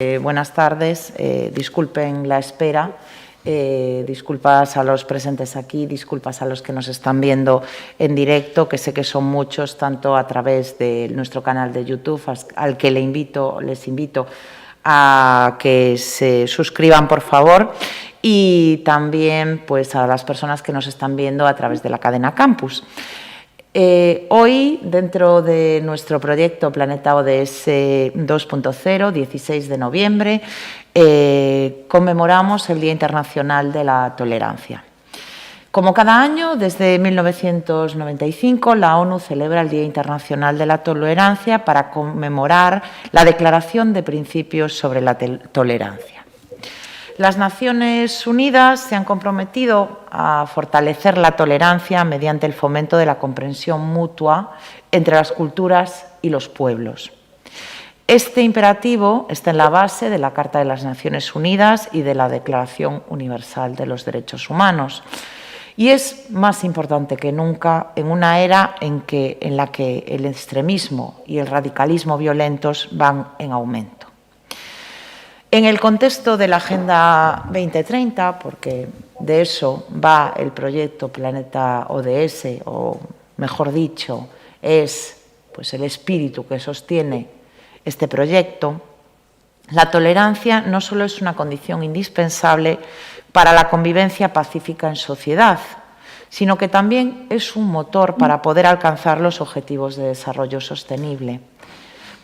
Buenas tardes, disculpen la espera, disculpas a los presentes aquí, disculpas a los que nos están viendo en directo, que sé que son muchos, tanto a través de nuestro canal de YouTube, al que les invito a que se suscriban, por favor, y también pues, a las personas que nos están viendo a través de la cadena Campus. Hoy, dentro de nuestro proyecto Planeta ODS 2.0, 16 de noviembre, conmemoramos el Día Internacional de la Tolerancia. Como cada año, desde 1995, la ONU celebra el Día Internacional de la Tolerancia para conmemorar la Declaración de Principios sobre la Tolerancia. Las Naciones Unidas se han comprometido a fortalecer la tolerancia mediante el fomento de la comprensión mutua entre las culturas y los pueblos. Este imperativo está en la base de la Carta de las Naciones Unidas y de la Declaración Universal de los Derechos Humanos. Y es más importante que nunca en una era en la que el extremismo y el radicalismo violentos van en aumento. En el contexto de la Agenda 2030, porque de eso va el proyecto Planeta ODS, o mejor dicho, es pues, el espíritu que sostiene este proyecto, la tolerancia no solo es una condición indispensable para la convivencia pacífica en sociedad, sino que también es un motor para poder alcanzar los objetivos de desarrollo sostenible,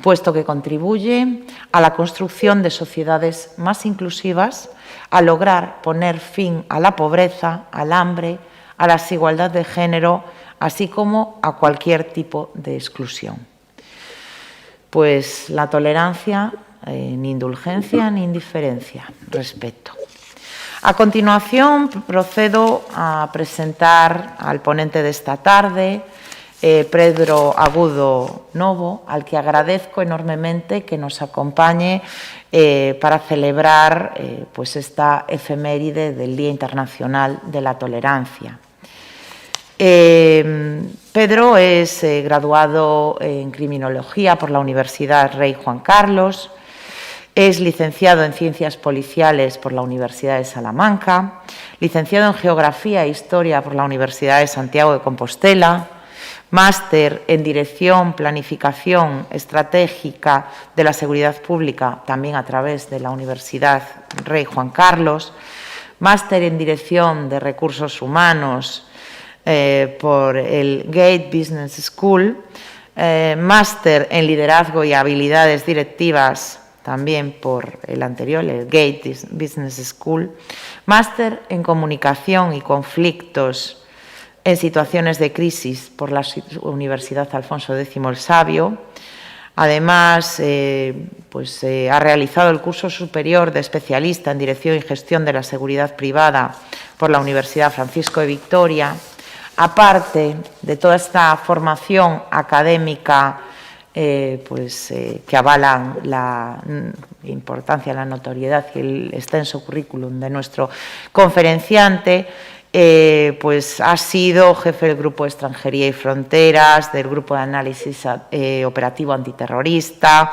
puesto que contribuye a la construcción de sociedades más inclusivas, a lograr poner fin a la pobreza, al hambre, a la desigualdad de género, así como a cualquier tipo de exclusión. Pues la tolerancia, ni indulgencia ni indiferencia, respeto. A continuación, procedo a presentar al ponente de esta tarde, Pedro Agudo Novo, al que agradezco enormemente que nos acompañe para celebrar pues esta efeméride del Día Internacional de la Tolerancia. Pedro es graduado en Criminología por la Universidad Rey Juan Carlos, es licenciado en Ciencias Policiales por la Universidad de Salamanca, licenciado en Geografía e Historia por la Universidad de Santiago de Compostela, máster en Dirección, Planificación Estratégica de la Seguridad Pública, también a través de la Universidad Rey Juan Carlos, máster en Dirección de Recursos Humanos por el Gate Business School, máster en Liderazgo y Habilidades Directivas, también por el anterior, el Gate Business School, máster en Comunicación y Conflictos en situaciones de crisis por la Universidad Alfonso X el Sabio. Además, ha realizado el curso superior de especialista en Dirección y Gestión de la Seguridad Privada por la Universidad Francisco de Vitoria. Aparte de toda esta formación académica que avalan la importancia, la notoriedad y el extenso currículum de nuestro conferenciante, ha sido jefe del Grupo de Extranjería y Fronteras, del Grupo de Análisis Operativo Antiterrorista,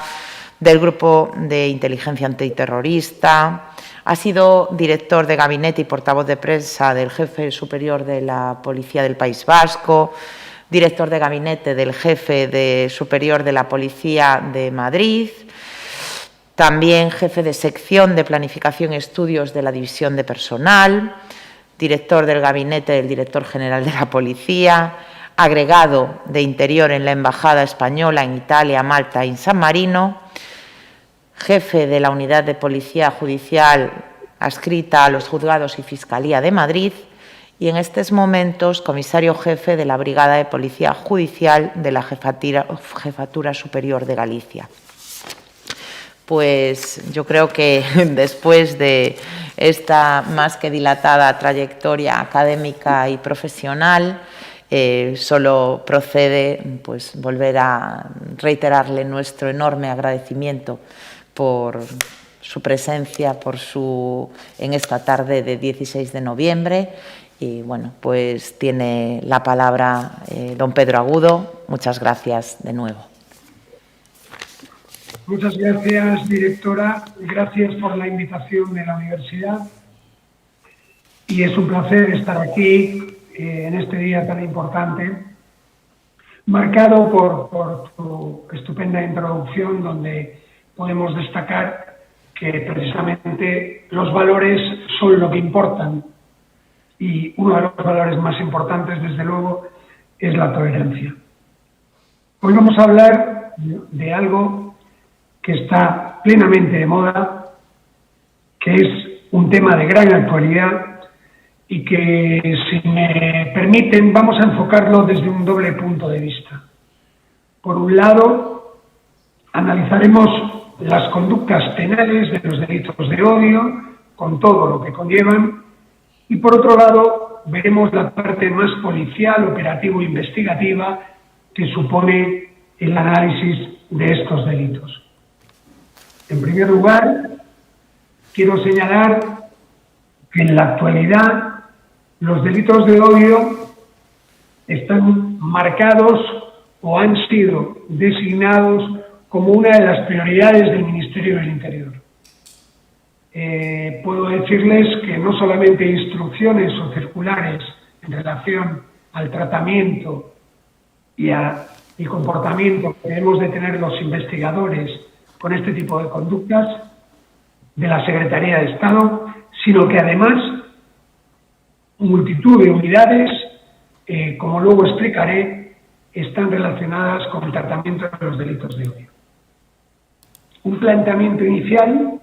del Grupo de Inteligencia Antiterrorista, ha sido director de gabinete y portavoz de prensa del jefe superior de la Policía del País Vasco, director de gabinete del jefe superior de la Policía de Madrid, también jefe de sección de Planificación y Estudios de la División de Personal, director del gabinete del director general de la Policía, agregado de Interior en la Embajada Española en Italia, Malta y en San Marino, jefe de la Unidad de Policía Judicial adscrita a los Juzgados y Fiscalía de Madrid y en estos momentos comisario jefe de la Brigada de Policía Judicial de la Jefatura Superior de Galicia. Pues yo creo que después de esta más que dilatada trayectoria académica y profesional, solo procede volver a reiterarle nuestro enorme agradecimiento por su presencia en esta tarde de 16 de noviembre. Y bueno, pues tiene la palabra don Pedro Agudo. Muchas gracias de nuevo. Muchas gracias, directora. Gracias por la invitación de la universidad. Y es un placer estar aquí en este día tan importante, marcado por tu estupenda introducción, donde podemos destacar que precisamente los valores son lo que importan. Y uno de los valores más importantes, desde luego, es la tolerancia. Hoy vamos a hablar de algo que está plenamente de moda, que es un tema de gran actualidad y que, si me permiten, vamos a enfocarlo desde un doble punto de vista. Por un lado, analizaremos las conductas penales de los delitos de odio, con todo lo que conllevan, y por otro lado, veremos la parte más policial, operativo-investigativa que supone el análisis de estos delitos. En primer lugar, quiero señalar que en la actualidad los delitos de odio están marcados o han sido designados como una de las prioridades del Ministerio del Interior. Puedo decirles que no solamente instrucciones o circulares en relación al tratamiento y al comportamiento que debemos de tener los investigadores con este tipo de conductas de la Secretaría de Estado, sino que además multitud de unidades, como luego explicaré, están relacionadas con el tratamiento de los delitos de odio. Un planteamiento inicial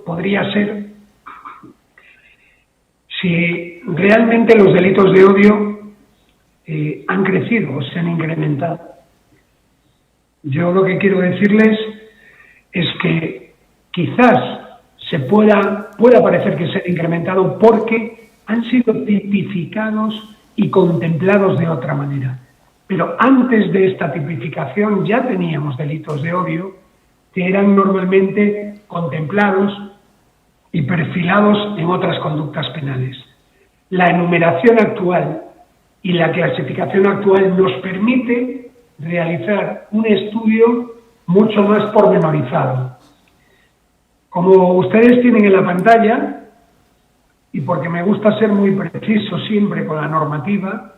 podría ser si realmente los delitos de odio han crecido o se han incrementado. Yo lo que quiero decirles es que quizás pueda parecer que se han incrementado porque han sido tipificados y contemplados de otra manera. Pero antes de esta tipificación ya teníamos delitos de odio que eran normalmente contemplados y perfilados en otras conductas penales. La enumeración actual y la clasificación actual nos permite realizar un estudio mucho más pormenorizado. Como ustedes tienen en la pantalla, y porque me gusta ser muy preciso siempre con la normativa,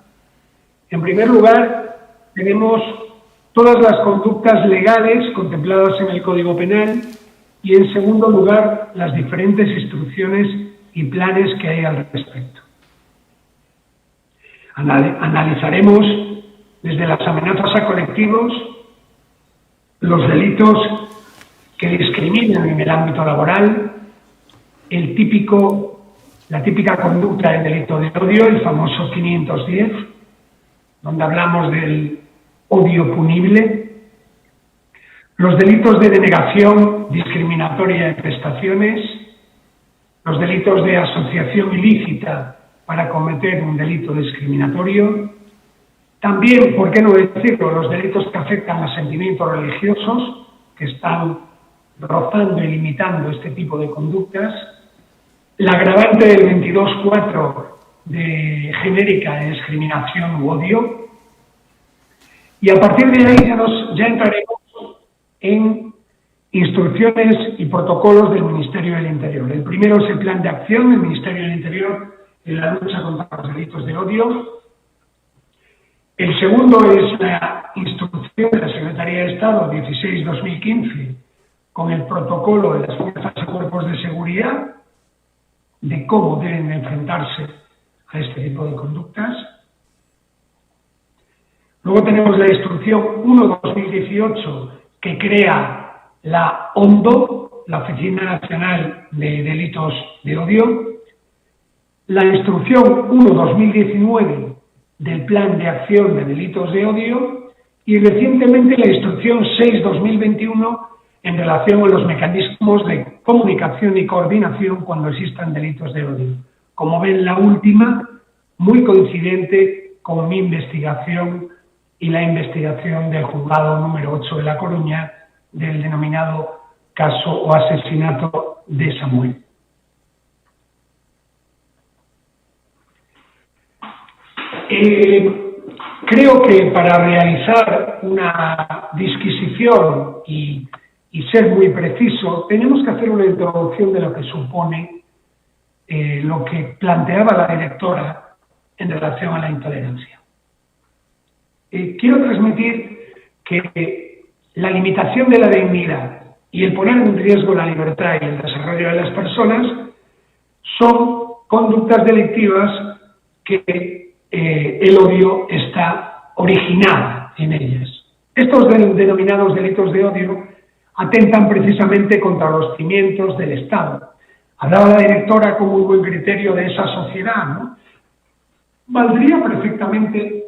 en primer lugar tenemos todas las conductas legales contempladas en el Código Penal y, en segundo lugar, las diferentes instrucciones y planes que hay al respecto. Analizaremos desde las amenazas a colectivos, los delitos que discriminan en el ámbito laboral, la típica conducta del delito de odio, el famoso 510, donde hablamos del odio punible, los delitos de denegación discriminatoria de prestaciones, los delitos de asociación ilícita para cometer un delito discriminatorio, también, por qué no decirlo, los delitos que afectan a sentimientos religiosos, que están rozando y limitando este tipo de conductas, la agravante del 22.4 de genérica de discriminación u odio, y a partir de ahí ya entraremos en instrucciones y protocolos del Ministerio del Interior. El primero es el plan de acción del Ministerio del Interior en la lucha contra los delitos de odio. El segundo es la instrucción de la Secretaría de Estado 16-2015 con el protocolo de las fuerzas y cuerpos de seguridad de cómo deben enfrentarse a este tipo de conductas. Luego tenemos la instrucción 1-2018 que crea la ONDO, la Oficina Nacional de Delitos de Odio. La instrucción 1-2019 del Plan de Acción de Delitos de Odio y recientemente la instrucción 6-2021 en relación a los mecanismos de comunicación y coordinación cuando existan delitos de odio. Como ven, la última, muy coincidente con mi investigación y la investigación del juzgado número 8 de La Coruña del denominado caso o asesinato de Samuel. Creo que para realizar una disquisición y ser muy preciso, tenemos que hacer una introducción de lo que supone lo que planteaba la directora en relación a la intolerancia. Quiero transmitir que la limitación de la dignidad y el poner en riesgo la libertad y el desarrollo de las personas son conductas delictivas que el odio está originado en ellas. Estos denominados delitos de odio atentan precisamente contra los cimientos del Estado. Hablaba la directora con muy buen criterio de esa sociedad, ¿no? Valdría perfectamente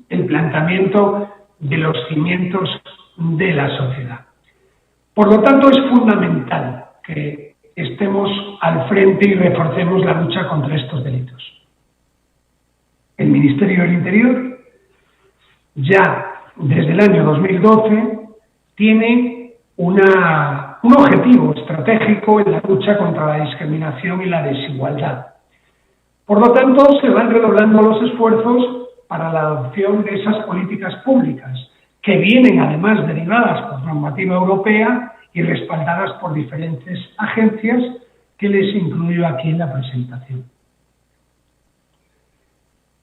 el planteamiento de los cimientos de la sociedad. Por lo tanto, es fundamental que estemos al frente y reforcemos la lucha contra estos delitos. El Ministerio del Interior, ya desde el año 2012, tiene un objetivo estratégico en la lucha contra la discriminación y la desigualdad. Por lo tanto, se van redoblando los esfuerzos para la adopción de esas políticas públicas, que vienen además derivadas por normativa europea y respaldadas por diferentes agencias que les incluyo aquí en la presentación.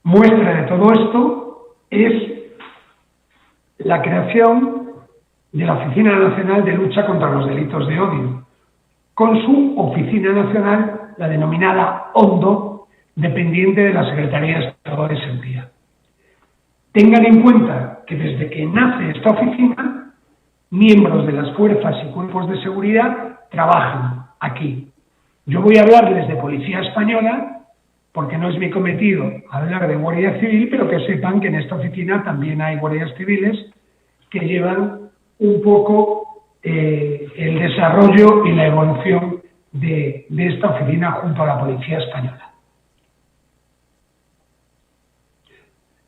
Muestra de todo esto es la creación de la Oficina Nacional de Lucha contra los Delitos de Odio, con su Oficina Nacional, la denominada ONDO, dependiente de la Secretaría de Estado de Seguridad. Tengan en cuenta que desde que nace esta oficina, miembros de las fuerzas y cuerpos de seguridad trabajan aquí. Yo voy a hablarles de Policía Española, porque no es mi cometido hablar de Guardia Civil, pero que sepan que en esta oficina también hay guardias civiles que llevan un poco el desarrollo y la evolución de esta oficina junto a la Policía Española.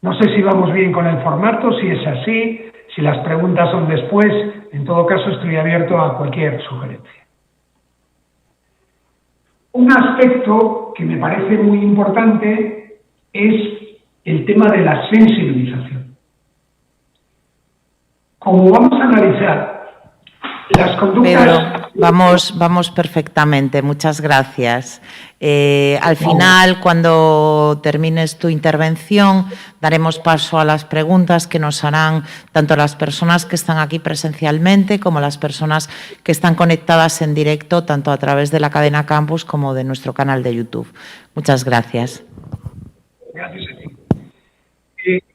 No sé si vamos bien con el formato, si es así, si las preguntas son después. En todo caso, estoy abierto a cualquier sugerencia. Un aspecto que me parece muy importante es el tema de la sensibilización. Como vamos a analizar las conductas... Pedro, vamos perfectamente, muchas gracias. Al final, cuando termines tu intervención, daremos paso a las preguntas que nos harán tanto las personas que están aquí presencialmente como las personas que están conectadas en directo, tanto a través de la cadena Campus como de nuestro canal de YouTube. Muchas gracias. Gracias a ti.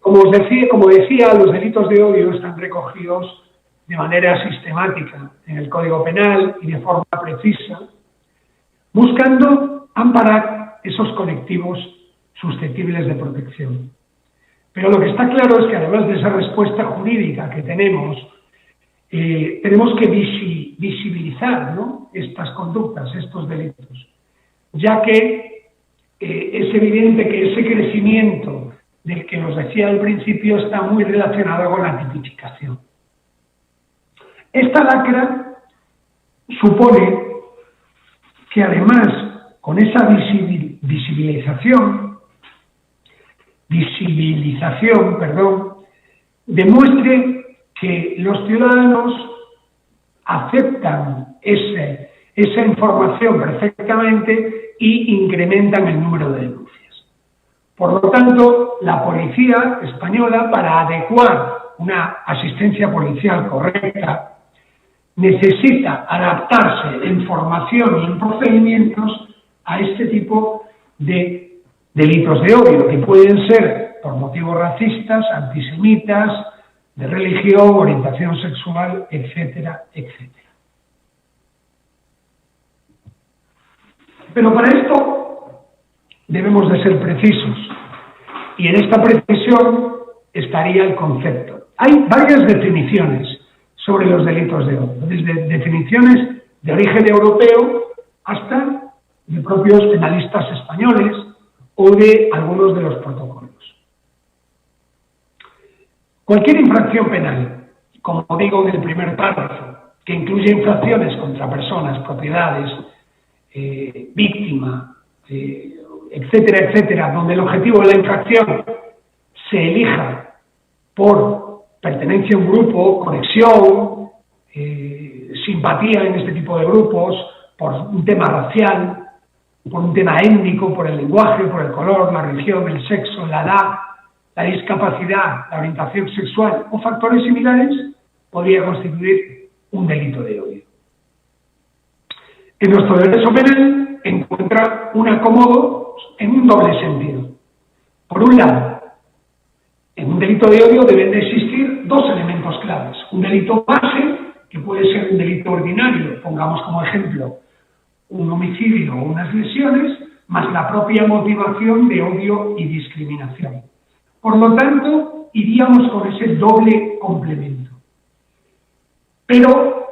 Como decía, los delitos de odio están recogidos de manera sistemática en el Código Penal y de forma precisa, buscando amparar esos colectivos susceptibles de protección. Pero lo que está claro es que además de esa respuesta jurídica que tenemos que visibilizar, ¿no?, estas conductas, estos delitos, ya que es evidente que ese crecimiento del que os decía al principio está muy relacionado con la tipificación. Esta lacra supone que además con esa visibilización, demuestre que los ciudadanos aceptan esa información perfectamente y incrementan el número de denuncias. Por lo tanto, la Policía Española, para adecuar una asistencia policial correcta, necesita adaptarse en formación y en procedimientos a este tipo de delitos de odio, que pueden ser por motivos racistas, antisemitas, de religión, orientación sexual, etcétera, etcétera. Pero para esto debemos de ser precisos, y en esta precisión estaría el concepto. Hay varias definiciones sobre los delitos de odio, desde definiciones de origen europeo hasta de propios penalistas españoles o de algunos de los protocolos. Cualquier infracción penal, como digo en el primer párrafo, que incluye infracciones contra personas, propiedades, víctima, etcétera, etcétera, donde el objetivo de la infracción se elija por pertenencia a un grupo, conexión, simpatía en este tipo de grupos, por un tema racial, por un tema étnico, por el lenguaje, por el color, la religión, el sexo, la edad, la discapacidad, la orientación sexual o factores similares, podría constituir un delito de odio. En nuestro derecho penal encuentra un acomodo en un doble sentido. Por un lado, en un delito de odio deben de existir dos elementos claves. Un delito base, que puede ser un delito ordinario, pongamos como ejemplo un homicidio o unas lesiones, más la propia motivación de odio y discriminación. Por lo tanto, iríamos con ese doble complemento. Pero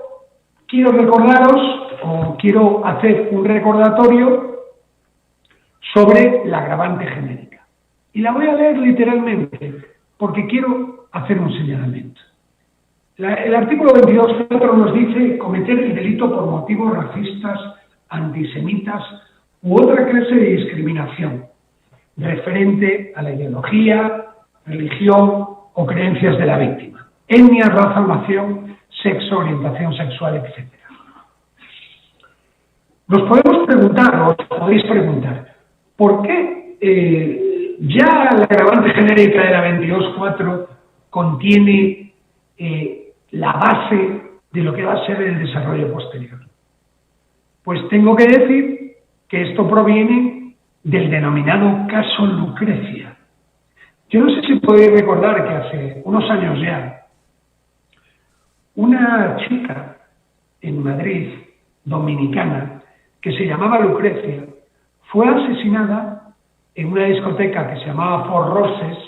quiero recordaros, o quiero hacer un recordatorio sobre la agravante genérica. Y la voy a leer literalmente, porque quiero hacer un señalamiento. El artículo 22.4 nos dice cometer el delito por motivos racistas, antisemitas u otra clase de discriminación referente a la ideología, religión o creencias de la víctima, etnia, raza o nación, sexo, orientación sexual, etc. Nos podemos preguntar, o os podéis preguntar, ¿por qué ya la agravante genérica de la 22.4 contiene la base de lo que va a ser el desarrollo posterior? Pues tengo que decir que esto proviene del denominado caso Lucrecia. Yo no sé si podéis recordar que hace unos años ya, una chica en Madrid, dominicana, que se llamaba Lucrecia, fue asesinada en una discoteca que se llamaba Four Roses,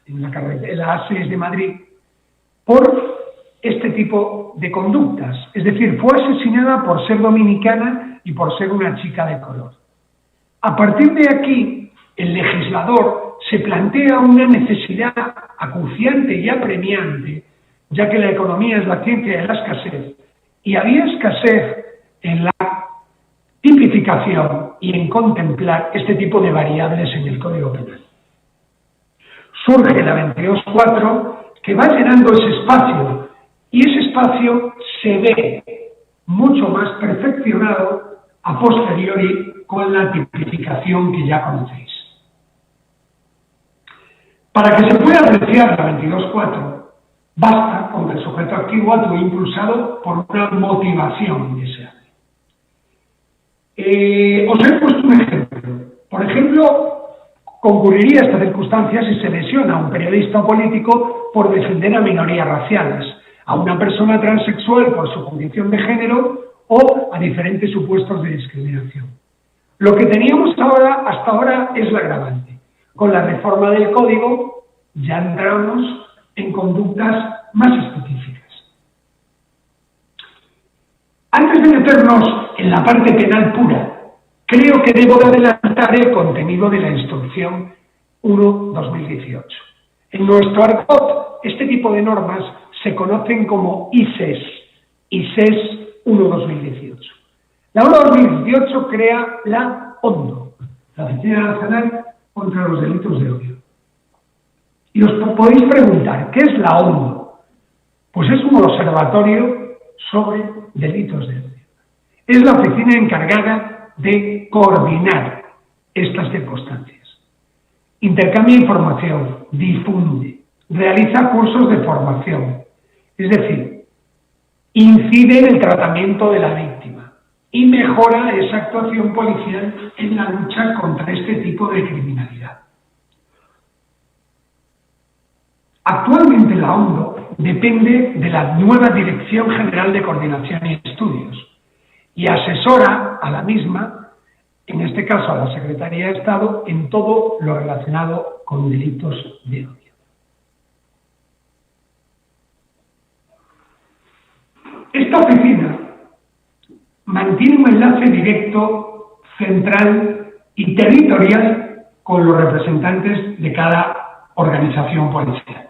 en la A6 de Madrid, por este tipo de conductas. Es decir, fue asesinada por ser dominicana y por ser una chica de color. A partir de aquí, el legislador se plantea una necesidad acuciante y apremiante, ya que la economía es la ciencia de la escasez, y había escasez en la tipificación y en contemplar este tipo de variables en el Código Penal. Surge la 22.4, que va llenando ese espacio, y ese espacio se ve mucho más perfeccionado a posteriori con la tipificación que ya conocéis. Para que se pueda apreciar la 22.4, basta con que el sujeto activo actúe impulsado por una motivación indeseable. Os he puesto un ejemplo. Por ejemplo, concurriría esta circunstancia si se lesiona a un periodista o político por defender a minorías raciales, a una persona transexual por su condición de género o a diferentes supuestos de discriminación. Lo que teníamos hasta ahora es la agravante. Con la reforma del Código ya entramos en conductas más específicas. Antes de meternos en la parte penal pura, creo que debo de adelantar el contenido de la Instrucción 1/2018. En nuestro argot, este tipo de normas se conocen como ISES 1/2018. La 1/2018 crea la ONDO, la Oficina Nacional contra los Delitos de Odio. Y os podéis preguntar, ¿qué es la ONDO? Pues es un observatorio sobre delitos de odio. Es la oficina encargada de coordinar estas circunstancias. Intercambia información, difunde, realiza cursos de formación, es decir, incide en el tratamiento de la víctima y mejora esa actuación policial en la lucha contra este tipo de criminalidad. Actualmente la ONDO depende de la nueva Dirección General de Coordinación y Estudios y asesora a la misma, en este caso a la Secretaría de Estado, en todo lo relacionado con delitos de odio. Esta oficina mantiene un enlace directo, central y territorial con los representantes de cada organización policial.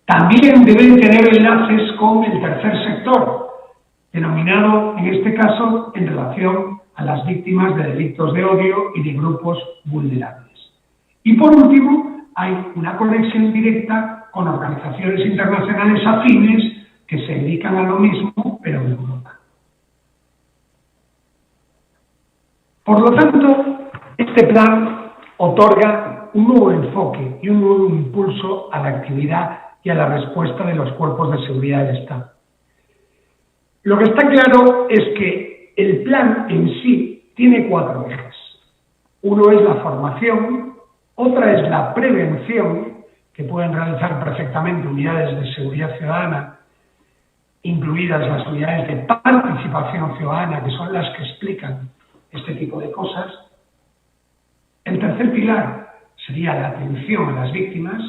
También deben tener enlaces con el tercer sector, denominado en este caso en relación a las víctimas de delitos de odio y de grupos vulnerables. Y por último, hay una conexión directa con organizaciones internacionales afines que se dedican a lo mismo, pero en Europa. Por lo tanto, este plan otorga un nuevo enfoque y un nuevo impulso a la actividad y a la respuesta de los cuerpos de seguridad del Estado. Lo que está claro es que el plan en sí tiene 4 ejes. Uno es la formación, otra es la prevención, que pueden realizar perfectamente unidades de seguridad ciudadana, incluidas las unidades de participación ciudadana, que son las que explican este tipo de cosas. El tercer pilar sería la atención a las víctimas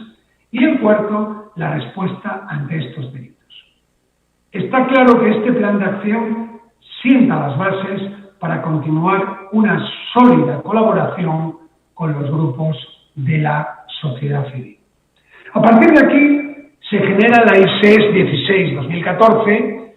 y el cuarto, la respuesta ante estos delitos. Está claro que este plan de acción sienta las bases para continuar una sólida colaboración con los grupos de la sociedad civil. A partir de aquí se genera la ISES 16-2014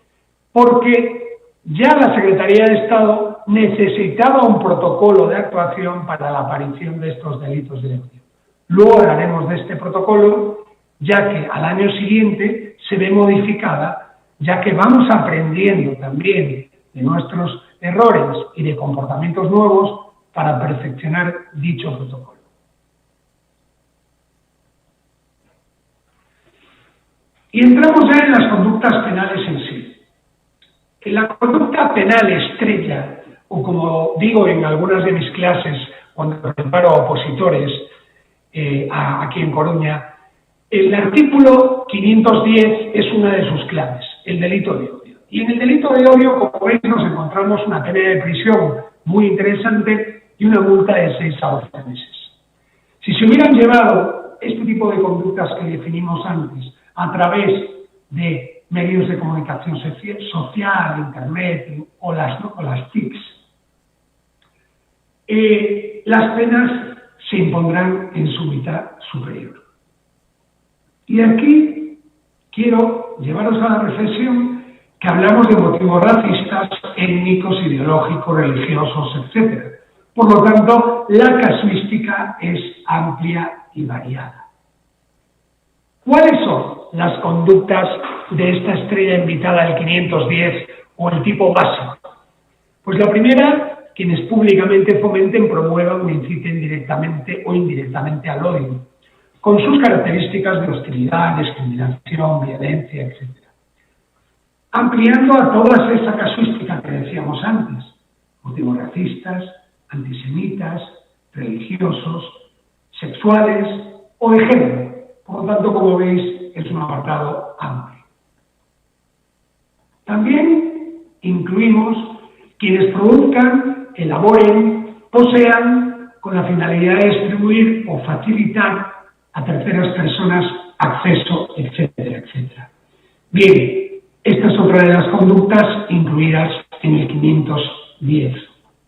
porque ya la Secretaría de Estado necesitaba un protocolo de actuación para la aparición de estos delitos de odio. Luego hablaremos de este protocolo, ya que al año siguiente se ve modificada, ya que vamos aprendiendo también de nuestros errores y de comportamientos nuevos para perfeccionar dicho protocolo. Y entramos ya en las conductas penales en sí. En la conducta penal estrella, o como digo en algunas de mis clases cuando preparo a opositores aquí en Coruña, el artículo 510 es una de sus claves, el delito de odio. Y en el delito de odio, como veis, nos encontramos una pena de prisión muy interesante y una multa de 6 a 12 meses. Si se hubieran llevado este tipo de conductas que definimos antes a través de medios de comunicación social, internet o las TICs, las penas se impondrán en su mitad superior. Y aquí quiero llevaros a la reflexión que hablamos de motivos racistas, étnicos, ideológicos, religiosos, etc. Por lo tanto, la casuística es amplia y variada. ¿Cuáles son las conductas de esta estrella invitada al 510 o el tipo básico? Pues la primera, quienes públicamente fomenten, promuevan o inciten directamente o indirectamente al odio, con sus características de hostilidad, discriminación, violencia, etc. Ampliando a toda esa casuística que decíamos antes, motivos racistas, antisemitas, religiosos, sexuales o de género. Por lo tanto, como veis, es un apartado amplio. También incluimos quienes produzcan, elaboren, posean con la finalidad de distribuir o facilitar a terceras personas acceso, etcétera, etcétera. Bien, esta es otra de las conductas incluidas en el 510.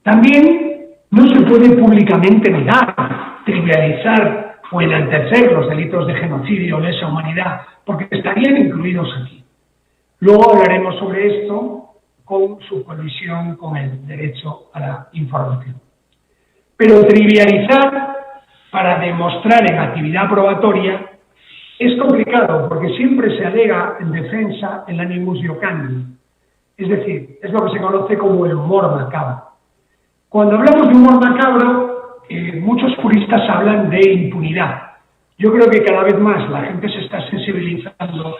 También no se puede públicamente negar, trivializar o enaltecer los delitos de genocidio o lesa humanidad, porque estarían incluidos aquí. Luego hablaremos sobre esto con su colisión con el derecho a la información. Pero trivializar para demostrar en actividad probatoria es complicado, porque siempre se alega en defensa el animus iocandi, es decir, es lo que se conoce como el humor macabro. Cuando hablamos de humor macabro, muchos juristas hablan de impunidad. Yo creo que cada vez más la gente se está sensibilizando,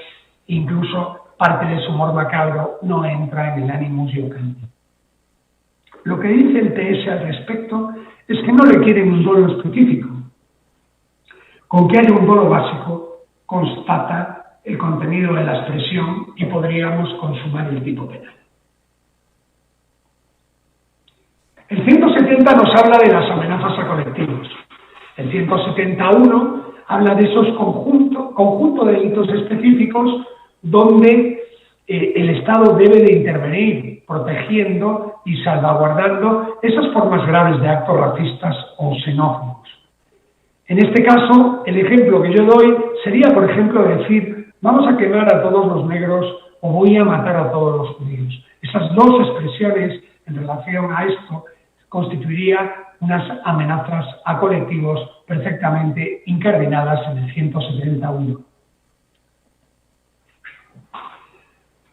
incluso parte de su humor macabro no entra en el animus iocandi. Lo que dice el TS al respecto es que no le quieren un dolo específico. Con que haya un dolo básico, constata el contenido de la expresión y podríamos consumar el tipo penal. El 170 nos habla de las amenazas a colectivos. El 171 habla de esos conjunto de delitos específicos donde el Estado debe de intervenir, protegiendo y salvaguardando esas formas graves de actos racistas o xenófobos. En este caso, el ejemplo que yo doy sería, por ejemplo, decir, vamos a quemar a todos los negros o voy a matar a todos los judíos. Esas dos expresiones en relación a esto constituirían unas amenazas a colectivos perfectamente incardinadas en el 171.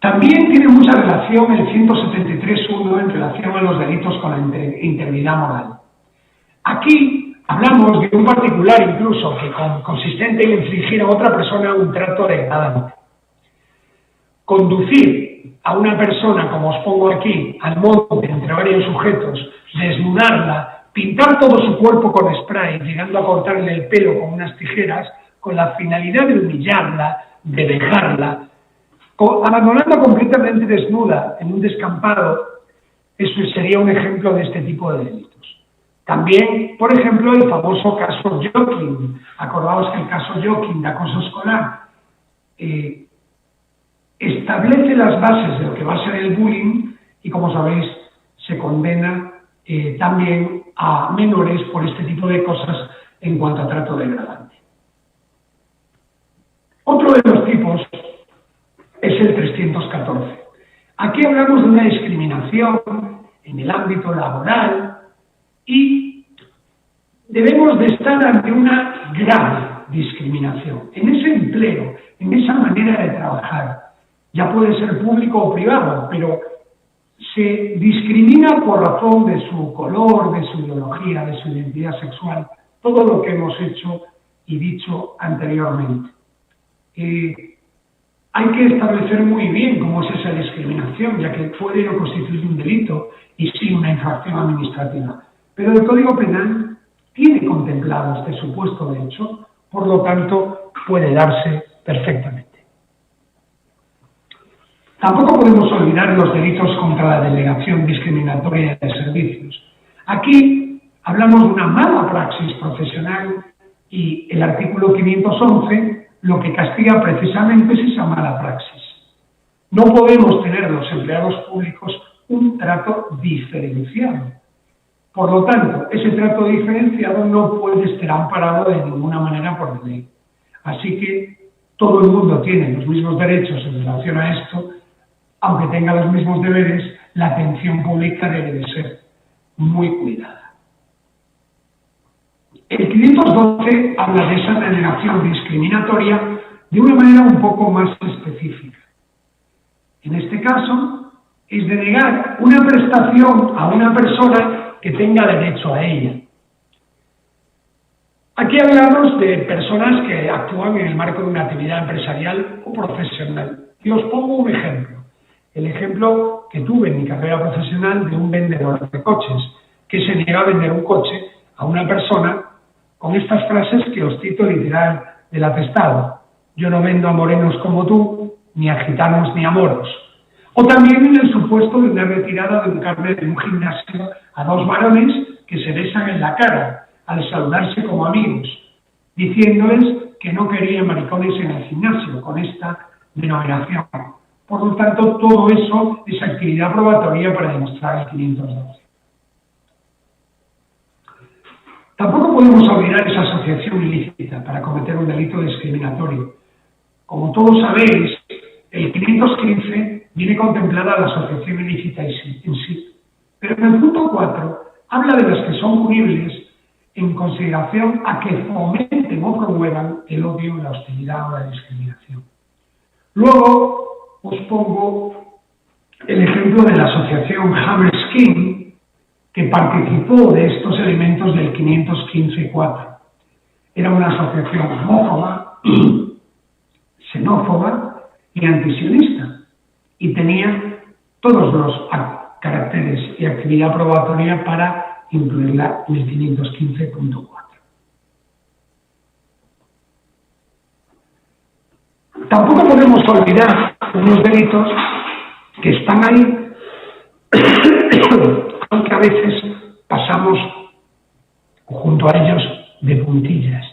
También tiene mucha relación el 173.1 en relación a los delitos con la integridad moral. Aquí hablamos de un particular incluso que consistente en infligir a otra persona un trato degradante. Conducir a una persona, como os pongo aquí, al monte entre varios sujetos, desnudarla, pintar todo su cuerpo con spray, llegando a cortarle el pelo con unas tijeras, con la finalidad de humillarla, de dejarla, abandonando completamente desnuda en un descampado, eso sería un ejemplo de este tipo de delitos. También, por ejemplo, el famoso caso Joaquín. Acordaos que el caso Joaquín de acoso escolar establece las bases de lo que va a ser el bullying y, como sabéis, se condena también a menores por este tipo de cosas en cuanto a trato degradante. Otro de los tipos es el 314. Aquí hablamos de una discriminación en el ámbito laboral y debemos de estar ante una grave discriminación en ese empleo, en esa manera de trabajar. Ya puede ser público o privado, pero se discrimina por razón de su color, de su ideología, de su identidad sexual, todo lo que hemos hecho y dicho anteriormente. Hay que establecer muy bien cómo es esa discriminación, ya que puede no constituir un delito y sí una infracción administrativa. Pero el Código Penal tiene contemplado este supuesto de hecho, por lo tanto puede darse perfectamente. Tampoco podemos olvidar los delitos contra la delegación discriminatoria de servicios. Aquí hablamos de una mala praxis profesional y el artículo 511 lo que castiga precisamente es esa mala praxis. No podemos tener los empleados públicos un trato diferenciado. Por lo tanto, ese trato diferenciado no puede estar amparado de ninguna manera por la ley. Así que todo el mundo tiene los mismos derechos en relación a esto, aunque tenga los mismos deberes, la atención pública debe de ser muy cuidada. El 512 habla de esa denegación discriminatoria de una manera un poco más específica. En este caso, es denegar una prestación a una persona que tenga derecho a ella. Aquí hablamos de personas que actúan en el marco de una actividad empresarial o profesional. Y os pongo un ejemplo. El ejemplo que tuve en mi carrera profesional de un vendedor de coches que se niega a vender un coche a una persona con estas frases que os cito literal del atestado. Yo no vendo a morenos como tú, ni a gitanos ni a moros. O también en el supuesto de una retirada de un carnet de un gimnasio a dos varones que se besan en la cara al saludarse como amigos, diciéndoles que no querían maricones en el gimnasio con esta denominación. Por lo tanto, todo eso es actividad probatoria para demostrar el 512. Tampoco podemos olvidar esa asociación ilícita para cometer un delito discriminatorio. Como todos sabéis, el 515 viene contemplada la asociación ilícita en sí, pero en el punto 4 habla de las que son punibles en consideración a que fomenten o promuevan el odio, la hostilidad o la discriminación. Luego os pongo el ejemplo de la asociación Hammerskin, que participó de estos elementos del 515.4. Era una asociación homófoba, xenófoba y antisionista, y tenía todos los caracteres y actividad probatoria para incluirla en el 515.4. Tampoco podemos olvidar unos delitos que están ahí, aunque a veces pasamos junto a ellos de puntillas.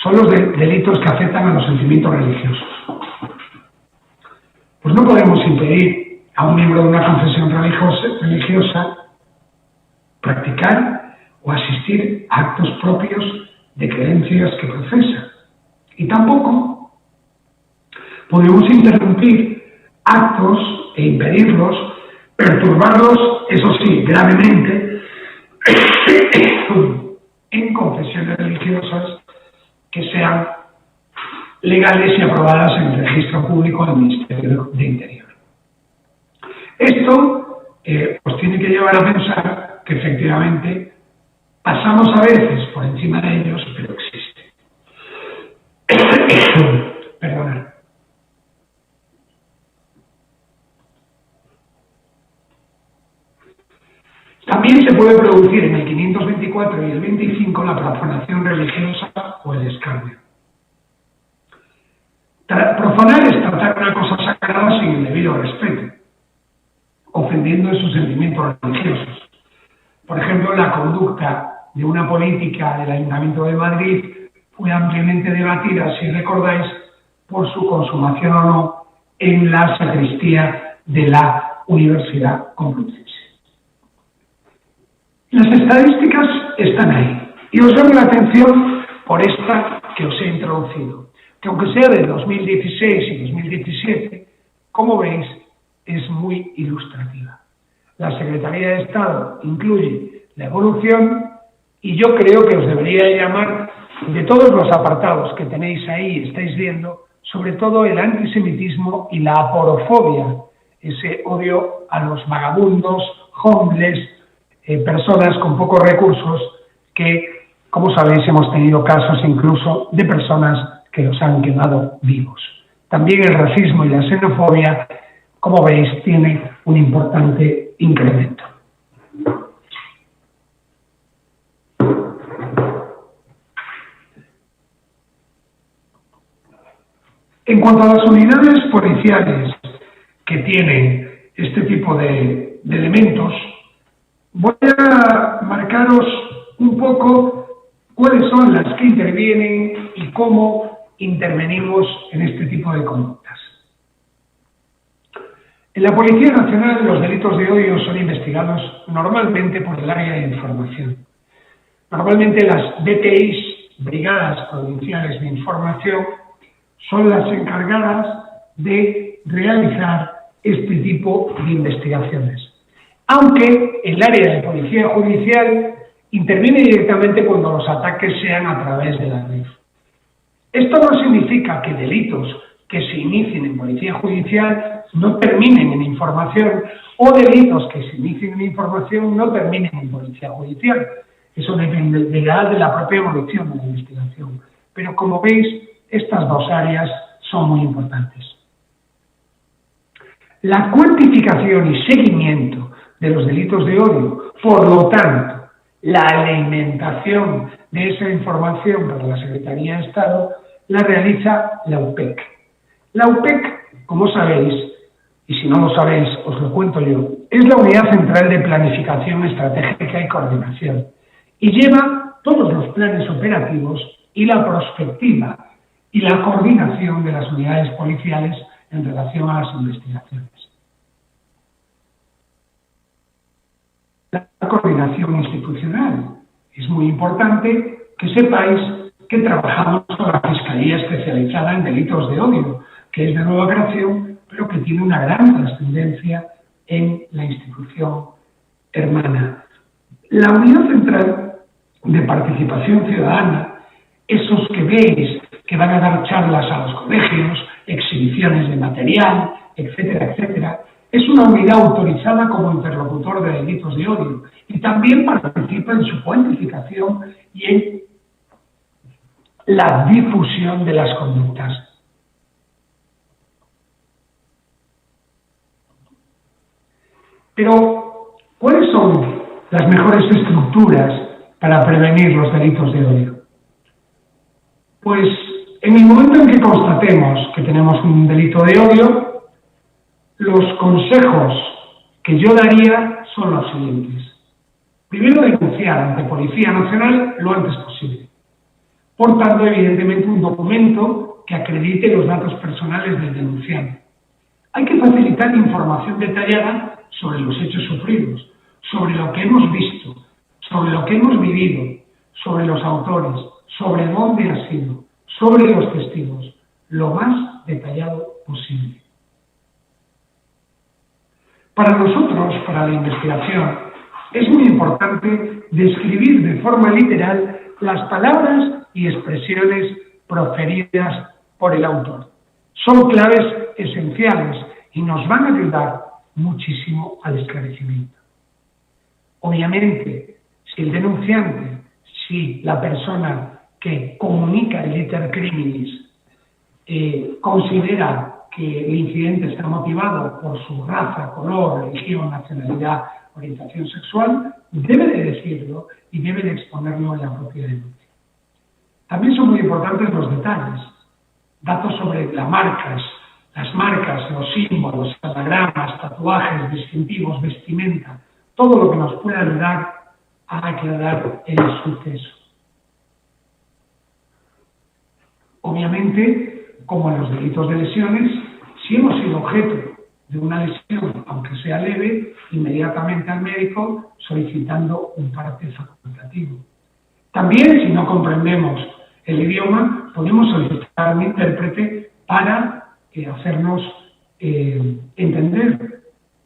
Son los delitos que afectan a los sentimientos religiosos. Pues no podemos impedir a un miembro de una confesión religiosa practicar o asistir a actos propios de creencias que profesa. Y tampoco podemos interrumpir actos e impedirlos, perturbarlos, eso sí, gravemente, en confesiones religiosas que sean legales y aprobadas en el registro público del Ministerio de Interior. Esto os tiene que llevar a pensar que efectivamente pasamos a veces por encima de ellos, pero existe. Perdonad. También se puede producir en el 524 y el 25 la profanación religiosa o el escarnio. Profanar es tratar una cosa sagrada sin el debido respeto, ofendiendo en sus sentimientos religiosos. Por ejemplo, la conducta de una política del Ayuntamiento de Madrid fue ampliamente debatida, si recordáis, por su consumación o no en la sacristía de la Universidad Complutense. Las estadísticas están ahí y os llamo la atención por esta que os he introducido, que aunque sea de 2016 y 2017, como veis, es muy ilustrativa. La Secretaría de Estado incluye la evolución y yo creo que os debería llamar, de todos los apartados que tenéis ahí, estáis viendo, sobre todo el antisemitismo y la aporofobia, ese odio a los vagabundos, homeless, personas con pocos recursos que, como sabéis, hemos tenido casos incluso de personas que los han quemado vivos. También el racismo y la xenofobia, como veis, tiene un importante incremento. En cuanto a las unidades policiales que tienen este tipo de elementos, voy a marcaros un poco cuáles son las que intervienen y cómo intervenimos en este tipo de conductas. En la Policía Nacional los delitos de odio son investigados normalmente por el área de información. Normalmente las BPIs, Brigadas Provinciales de Información, son las encargadas de realizar este tipo de investigaciones. Aunque el área de Policía Judicial interviene directamente cuando los ataques sean a través de la red. Esto no significa que delitos que se inicien en Policía Judicial no terminen en información o delitos que se inicien en información no terminen en Policía Judicial. Eso dependerá de la propia evolución de la investigación. Pero como veis, estas dos áreas son muy importantes. La cuantificación y seguimiento de los delitos de odio, por lo tanto, la alimentación de esa información para la Secretaría de Estado la realiza la UPEC. La UPEC, como sabéis, y si no lo sabéis os lo cuento yo, es la Unidad Central de Planificación Estratégica y Coordinación y lleva todos los planes operativos y la prospectiva y la coordinación de las unidades policiales en relación a las investigaciones. La coordinación institucional. Es muy importante que sepáis que trabajamos con la Fiscalía Especializada en Delitos de Odio, que es de nueva creación, pero que tiene una gran trascendencia en la institución hermana. La Unidad Central de Participación Ciudadana, esos que veis que van a dar charlas a los colegios, exhibiciones de material, etcétera, etcétera, es una unidad autorizada como interlocutor de delitos de odio y también participa en su cuantificación y en la difusión de las conductas. Pero, ¿cuáles son las mejores estructuras para prevenir los delitos de odio? Pues, en el momento en que constatemos que tenemos un delito de odio, los consejos que yo daría son los siguientes. Primero, denunciar ante Policía Nacional lo antes posible, portando evidentemente un documento que acredite los datos personales del denunciante. Hay que facilitar información detallada sobre los hechos sufridos, sobre lo que hemos visto, sobre lo que hemos vivido, sobre los autores, sobre dónde ha sido, sobre los testigos, lo más detallado posible. Para nosotros, para la investigación, es muy importante describir de forma literal las palabras y expresiones proferidas por el autor. Son claves esenciales y nos van a ayudar muchísimo al esclarecimiento. Obviamente, si el denunciante, si la persona que comunica el iter criminis considera que el incidente está motivado por su raza, color, religión, nacionalidad, orientación sexual, debe de decirlo y debe de exponerlo en la propia denuncia. También son muy importantes los detalles, datos sobre las marcas, los símbolos, anagramas, tatuajes, distintivos, vestimenta, todo lo que nos pueda ayudar a aclarar el suceso. Obviamente, como en los delitos de lesiones, si hemos sido objeto de una lesión, aunque sea leve, inmediatamente al médico solicitando un parte facultativo. También, si no comprendemos el idioma, podemos solicitar un intérprete para hacernos entender.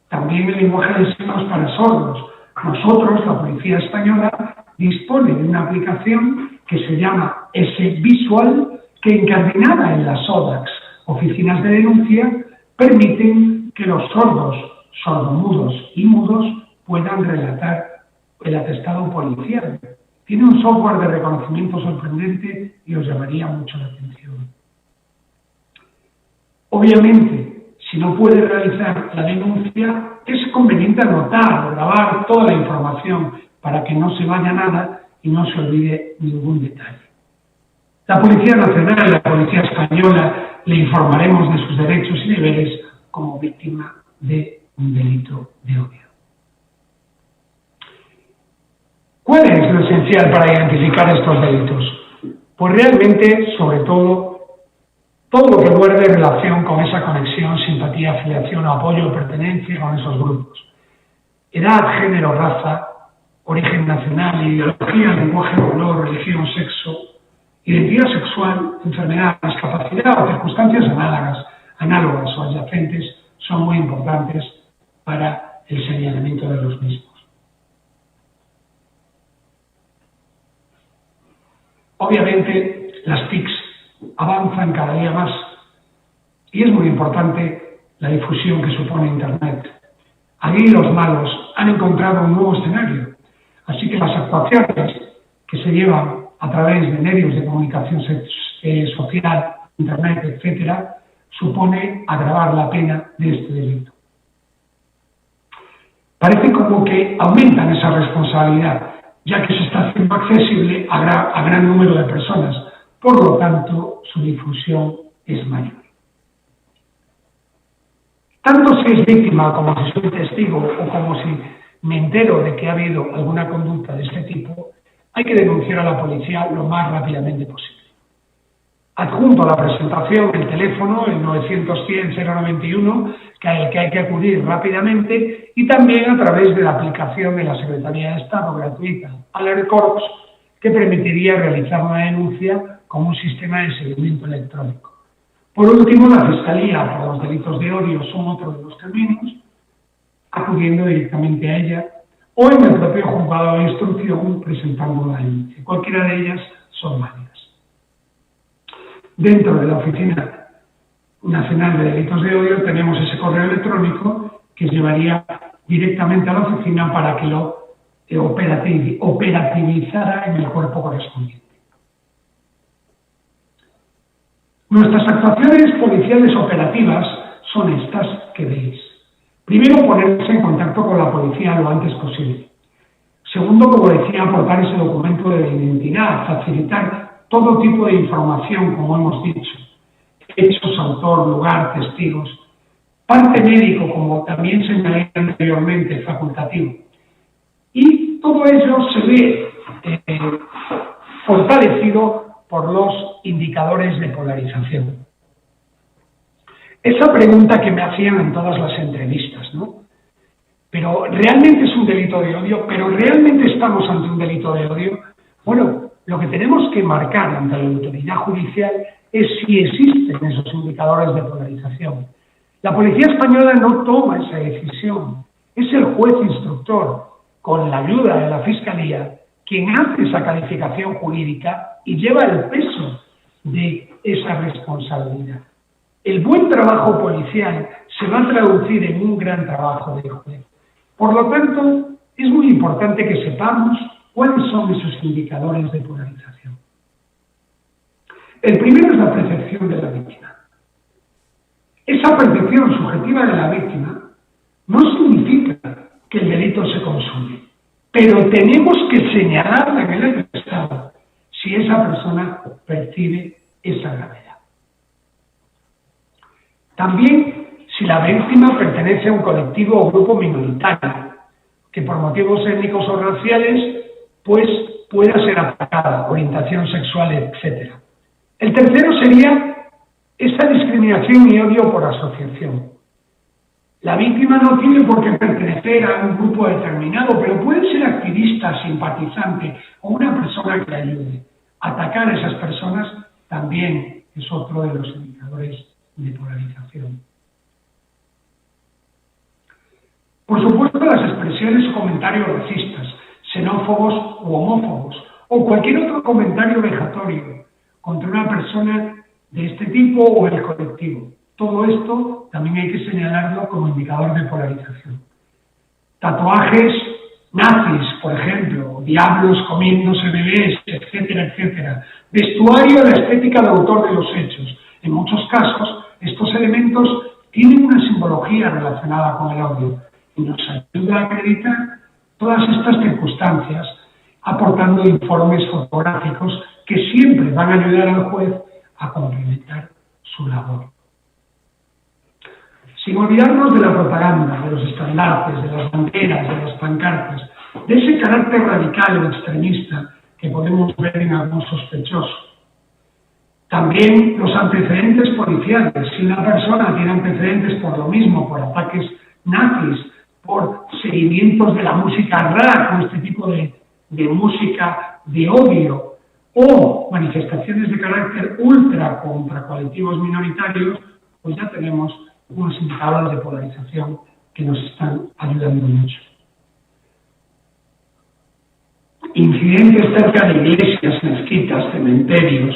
También el lenguaje de signos para sordos. Nosotros, la Policía Española, dispone de una aplicación que se llama S-Visual, que incardinada en las ODACs, oficinas de denuncia, permiten que los sordos, sordomudos y mudos puedan relatar el atestado policial. Tiene un software de reconocimiento sorprendente y os llamaría mucho la atención. Obviamente, si no puede realizar la denuncia, es conveniente anotar o grabar toda la información para que no se vaya nada y no se olvide ningún detalle. La Policía Nacional y la Policía Española le informaremos de sus derechos y deberes como víctima de un delito de odio. ¿Cuál es lo esencial para identificar estos delitos? Pues realmente, sobre todo lo que guarde relación con esa conexión, simpatía, afiliación, apoyo, pertenencia con esos grupos. Edad, género, raza, origen nacional, ideología, lenguaje, color, religión, sexo, identidad sexual, enfermedad, discapacidad o circunstancias análogas o adyacentes son muy importantes para el señalamiento de los mismos. Obviamente, las TICs avanzan cada día más y es muy importante la difusión que supone Internet. Allí los malos han encontrado un nuevo escenario, así que las actuaciones que se llevan a través de medios de comunicación social, Internet, etcétera, supone agravar la pena de este delito. Parece como que aumentan esa responsabilidad, ya que se está haciendo accesible a gran número de personas. Por lo tanto, su difusión es mayor. Tanto si es víctima como si soy testigo o como si me entero de que ha habido alguna conducta de este tipo, hay que denunciar a la policía lo más rápidamente posible. Adjunto a la presentación el teléfono, el 900-100-091, al que hay que acudir rápidamente, y también a través de la aplicación de la Secretaría de Estado gratuita, Alert Corps, que permitiría realizar una denuncia con un sistema de seguimiento electrónico. Por último, la Fiscalía por los delitos de odio son otro de los caminos, acudiendo directamente a ella, o en el propio juzgado de instrucción presentando una denuncia. Cualquiera de ellas son válidas. Dentro de la Oficina Nacional de Delitos de Odio tenemos ese correo electrónico que llevaría directamente a la oficina para que lo operativizara en el cuerpo correspondiente. Nuestras actuaciones policiales operativas son estas que veis. Primero, ponerse en contacto con la policía lo antes posible. Segundo, como decía, aportar ese documento de identidad, facilitar todo tipo de información, como hemos dicho, hechos, autor, lugar, testigos, parte médico, como también señalé anteriormente, facultativo. Y todo ello se ve fortalecido por los indicadores de polarización. Esa pregunta que me hacían en todas las entrevistas, ¿no? Pero ¿realmente es un delito de odio? ¿Pero realmente estamos ante un delito de odio? Bueno, lo que tenemos que marcar ante la autoridad judicial es si existen esos indicadores de polarización. La Policía Española no toma esa decisión. Es el juez instructor, con la ayuda de la Fiscalía, quien hace esa calificación jurídica y lleva el peso de esa responsabilidad. El buen trabajo policial se va a traducir en un gran trabajo del juez. Por lo tanto, es muy importante que sepamos cuáles son esos indicadores de polarización. El primero es la percepción de la víctima. Esa percepción subjetiva de la víctima no significa que el delito se consume, pero tenemos que señalar en el Estado si esa persona percibe esa gravedad. También si la víctima pertenece a un colectivo o grupo minoritario, que por motivos étnicos o raciales, pues pueda ser atacada, orientación sexual, etc. El tercero sería esa discriminación y odio por asociación. La víctima no tiene por qué pertenecer a un grupo determinado, pero puede ser activista, simpatizante o una persona que le ayude. Atacar a esas personas también es otro de los indicadores de polarización. Por supuesto, las expresiones o comentarios racistas, xenófobos u homófobos, o cualquier otro comentario vejatorio contra una persona de este tipo o el colectivo. Todo esto también hay que señalarlo como indicador de polarización. Tatuajes nazis, por ejemplo, diablos comiéndose bebés, etcétera, etcétera. Vestuario de la estética del autor de los hechos. En muchos casos, estos elementos tienen una simbología relacionada con el odio y nos ayuda a acreditar todas estas circunstancias, aportando informes fotográficos que siempre van a ayudar al juez a complementar su labor. Sin olvidarnos de la propaganda, de los estandartes, de las banderas, de las pancartas, de ese carácter radical o extremista que podemos ver en algún sospechoso. También los antecedentes policiales. Si una persona tiene antecedentes por lo mismo, por ataques nazis, por seguimientos de la música rap, o este tipo de música de odio, o manifestaciones de carácter ultra contra colectivos minoritarios, pues ya tenemos unos indicadores de polarización que nos están ayudando mucho. Incidentes cerca de iglesias, mezquitas, cementerios,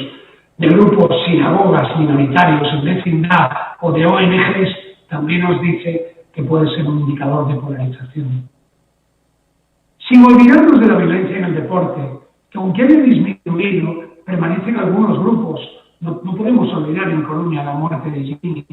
de grupos, sinagogas minoritarios en vecindad o de ONGs, también nos dice que puede ser un indicador de polarización. Sin olvidarnos de la violencia en el deporte, que aunque haya disminuido, permanecen algunos grupos. No podemos olvidar en Coruña la muerte de Jimmy,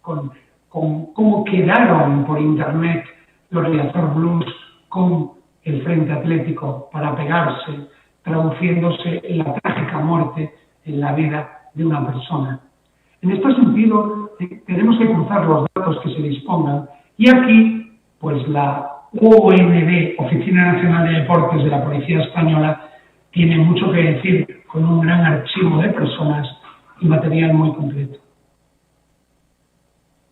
con cómo quedaron por internet los Riazor Blues con el Frente Atlético para pegarse, traduciéndose en la trágica muerte en la vida de una persona. En este sentido, tenemos que cruzar los datos que se dispongan y aquí, pues la OND, Oficina Nacional de Deportes de la Policía Española, tiene mucho que decir con un gran archivo de personas y material muy completo.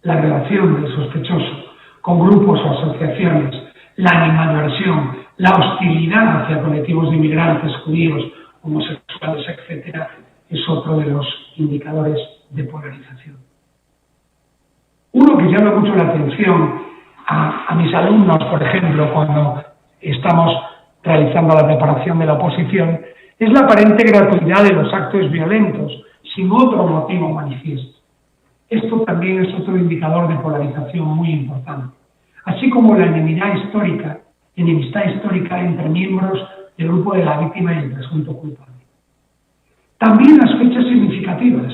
La relación del sospechoso con grupos o asociaciones, la animadversión, la hostilidad hacia colectivos de inmigrantes, judíos, homosexuales, etc., es otro de los indicadores de polarización. Uno que llama mucho la atención a mis alumnos, por ejemplo, cuando estamos realizando la preparación de la oposición, es la aparente gratuidad de los actos violentos, sin otro motivo manifiesto. Esto también es otro indicador de polarización muy importante, así como la enemistad histórica entre miembros del grupo de la víctima y el presunto culpable. También las fechas significativas.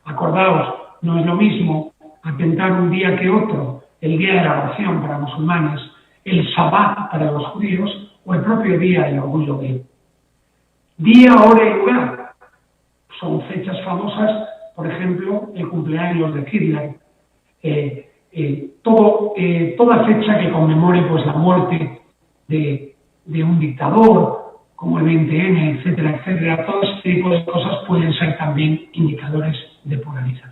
Acordaos, no es lo mismo atentar un día que otro, el día de la oración para musulmanes, el Sabbat para los judíos o el propio día del orgullo gay. Día, hora y lugar. Son fechas famosas, por ejemplo, el cumpleaños de Hitler. Toda fecha que conmemore pues, la muerte de un dictador, como el 20N, etcétera, etcétera. Todo este tipo de cosas pueden ser también indicadores de polarización.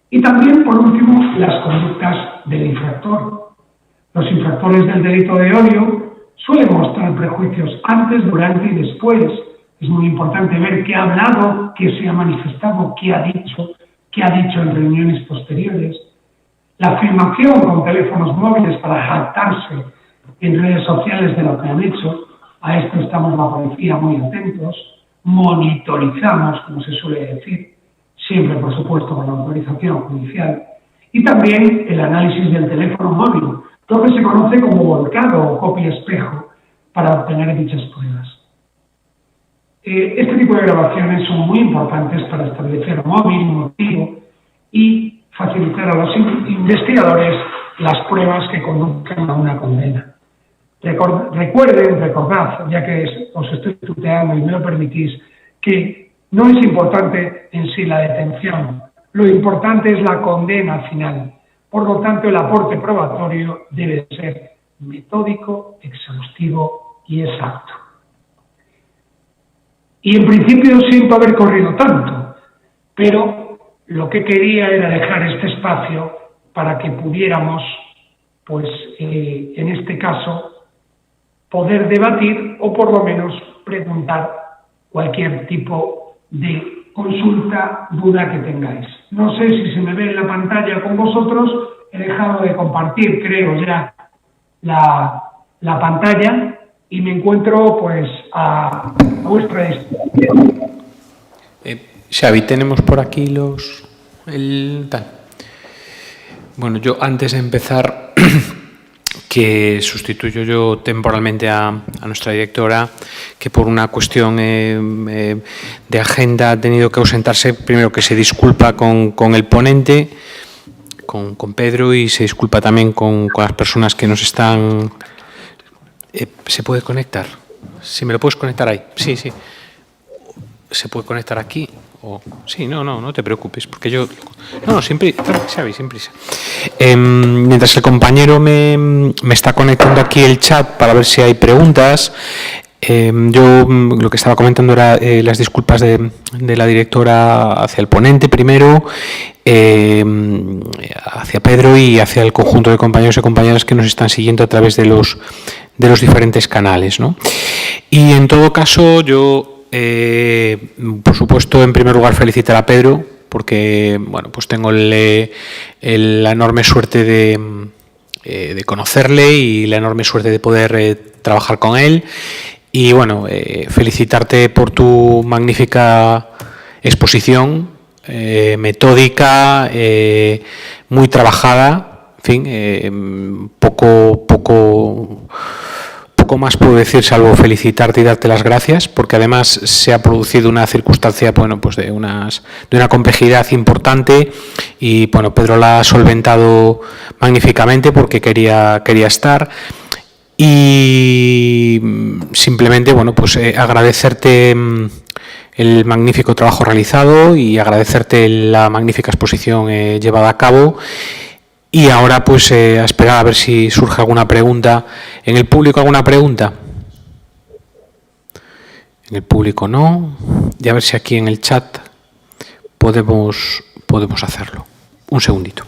Y también, por último, las conductas del infractor. Los infractores del delito de odio suelen mostrar prejuicios antes, durante y después. Es muy importante ver qué ha hablado, qué se ha manifestado, qué ha dicho en reuniones posteriores. La afirmación con teléfonos móviles para jactarse en redes sociales de lo que han hecho. A esto estamos la policía muy atentos. monitorizamos, como se suele decir, siempre, por supuesto, con la autorización judicial, y también el análisis del teléfono móvil, lo que se conoce como volcado o copia espejo, para obtener dichas pruebas. Este tipo de grabaciones son muy importantes para establecer móvil, motivo y facilitar a los investigadores las pruebas que conduzcan a una condena. Recordad, ya que os estoy tuteando y me lo permitís, que no es importante en sí la detención, lo importante es la condena final. Por lo tanto, el aporte probatorio debe ser metódico, exhaustivo y exacto. Y en principio siento haber corrido tanto, pero lo que quería era dejar este espacio para que pudiéramos, pues en este caso, poder debatir o por lo menos preguntar cualquier tipo de consulta, duda que tengáis. No sé si se me ve en la pantalla con vosotros, he dejado de compartir, creo ya, la pantalla y me encuentro pues a vuestra disposición. Xavi, tenemos por aquí Bueno, yo antes de empezar, que sustituyo yo temporalmente a nuestra directora, que por una cuestión de agenda ha tenido que ausentarse. Primero, que se disculpa con el ponente, con Pedro, y se disculpa también con las personas que nos están... ¿Se puede conectar? Si me lo puedes conectar ahí. Sí. ¿Se puede conectar aquí? Sí, no te preocupes, porque yo... No, siempre, Xavi, siempre. Mientras el compañero me está conectando aquí el chat para ver si hay preguntas, yo lo que estaba comentando era las disculpas de la directora hacia el ponente primero, hacia Pedro y hacia el conjunto de compañeros y compañeras que nos están siguiendo a través de los diferentes canales, ¿no? Y en todo caso, yo... por supuesto, en primer lugar, felicitar a Pedro, porque bueno, pues tengo la enorme suerte de conocerle y la enorme suerte de poder trabajar con él. Y bueno, felicitarte por tu magnífica exposición, metódica, muy trabajada. En fin, poco más puedo decir salvo felicitarte y darte las gracias, porque además se ha producido una circunstancia, bueno, pues de una complejidad importante, y bueno, Pedro la ha solventado magníficamente porque quería estar. Y simplemente, bueno, pues agradecerte el magnífico trabajo realizado y agradecerte la magnífica exposición llevada a cabo. Y ahora pues a esperar a ver si surge alguna pregunta. ¿En el público alguna pregunta? En el público no. Y a ver si aquí en el chat podemos hacerlo. Un segundito.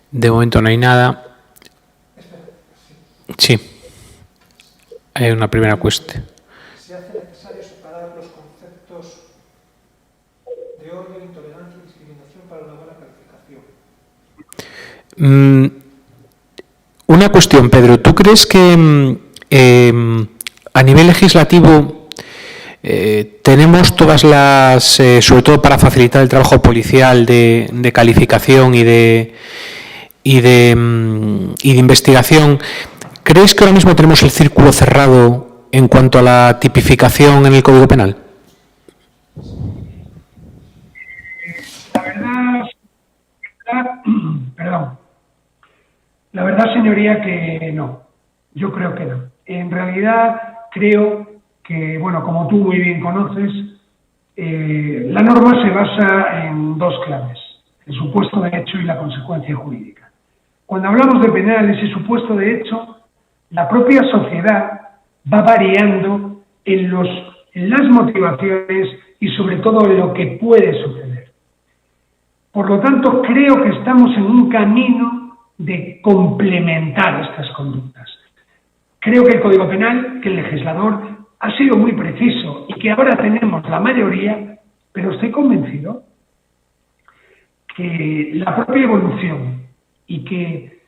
De momento no hay nada. Sí. Hay una primera cuestión. ¿Se hace necesario separar los conceptos de orden, intolerancia y discriminación para una buena calificación? Una cuestión, Pedro. ¿Tú crees que a nivel legislativo tenemos todas las, sobre todo para facilitar el trabajo policial de calificación y de investigación, ¿crees que ahora mismo tenemos el círculo cerrado en cuanto a la tipificación en el Código Penal? La verdad, señoría, que no. Yo creo que no. En realidad, creo que, bueno, como tú muy bien conoces, la norma se basa en dos claves: el supuesto de hecho y la consecuencia jurídica. Cuando hablamos de penal, ese supuesto de hecho, la propia sociedad va variando en las motivaciones y sobre todo en lo que puede suceder. Por lo tanto, creo que estamos en un camino de complementar estas conductas. Creo que el Código Penal, que el legislador ha sido muy preciso y que ahora tenemos la mayoría, pero estoy convencido que la propia evolución y que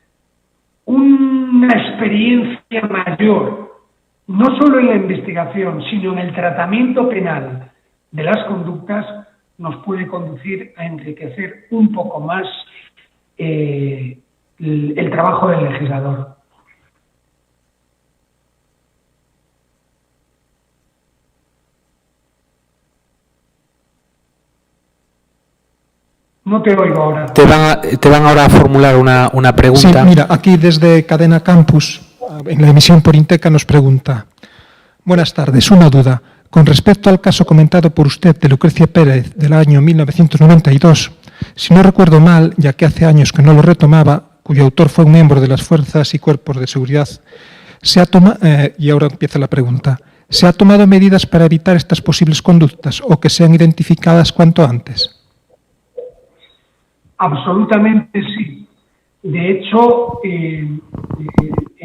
una experiencia mayor, no solo en la investigación, sino en el tratamiento penal de las conductas, nos puede conducir a enriquecer un poco más el trabajo del legislador. No te oigo ahora. Te van ahora a formular una pregunta. Sí, mira, aquí desde Cadena Campus, en la emisión por Inteca, nos pregunta: buenas tardes, una duda. Con respecto al caso comentado por usted de Lucrecia Pérez del año 1992, si no recuerdo mal, ya que hace años que no lo retomaba, cuyo autor fue un miembro de las fuerzas y cuerpos de seguridad, y ahora empieza la pregunta, ¿se ha tomado medidas para evitar estas posibles conductas o que sean identificadas cuanto antes? Absolutamente sí. De hecho, en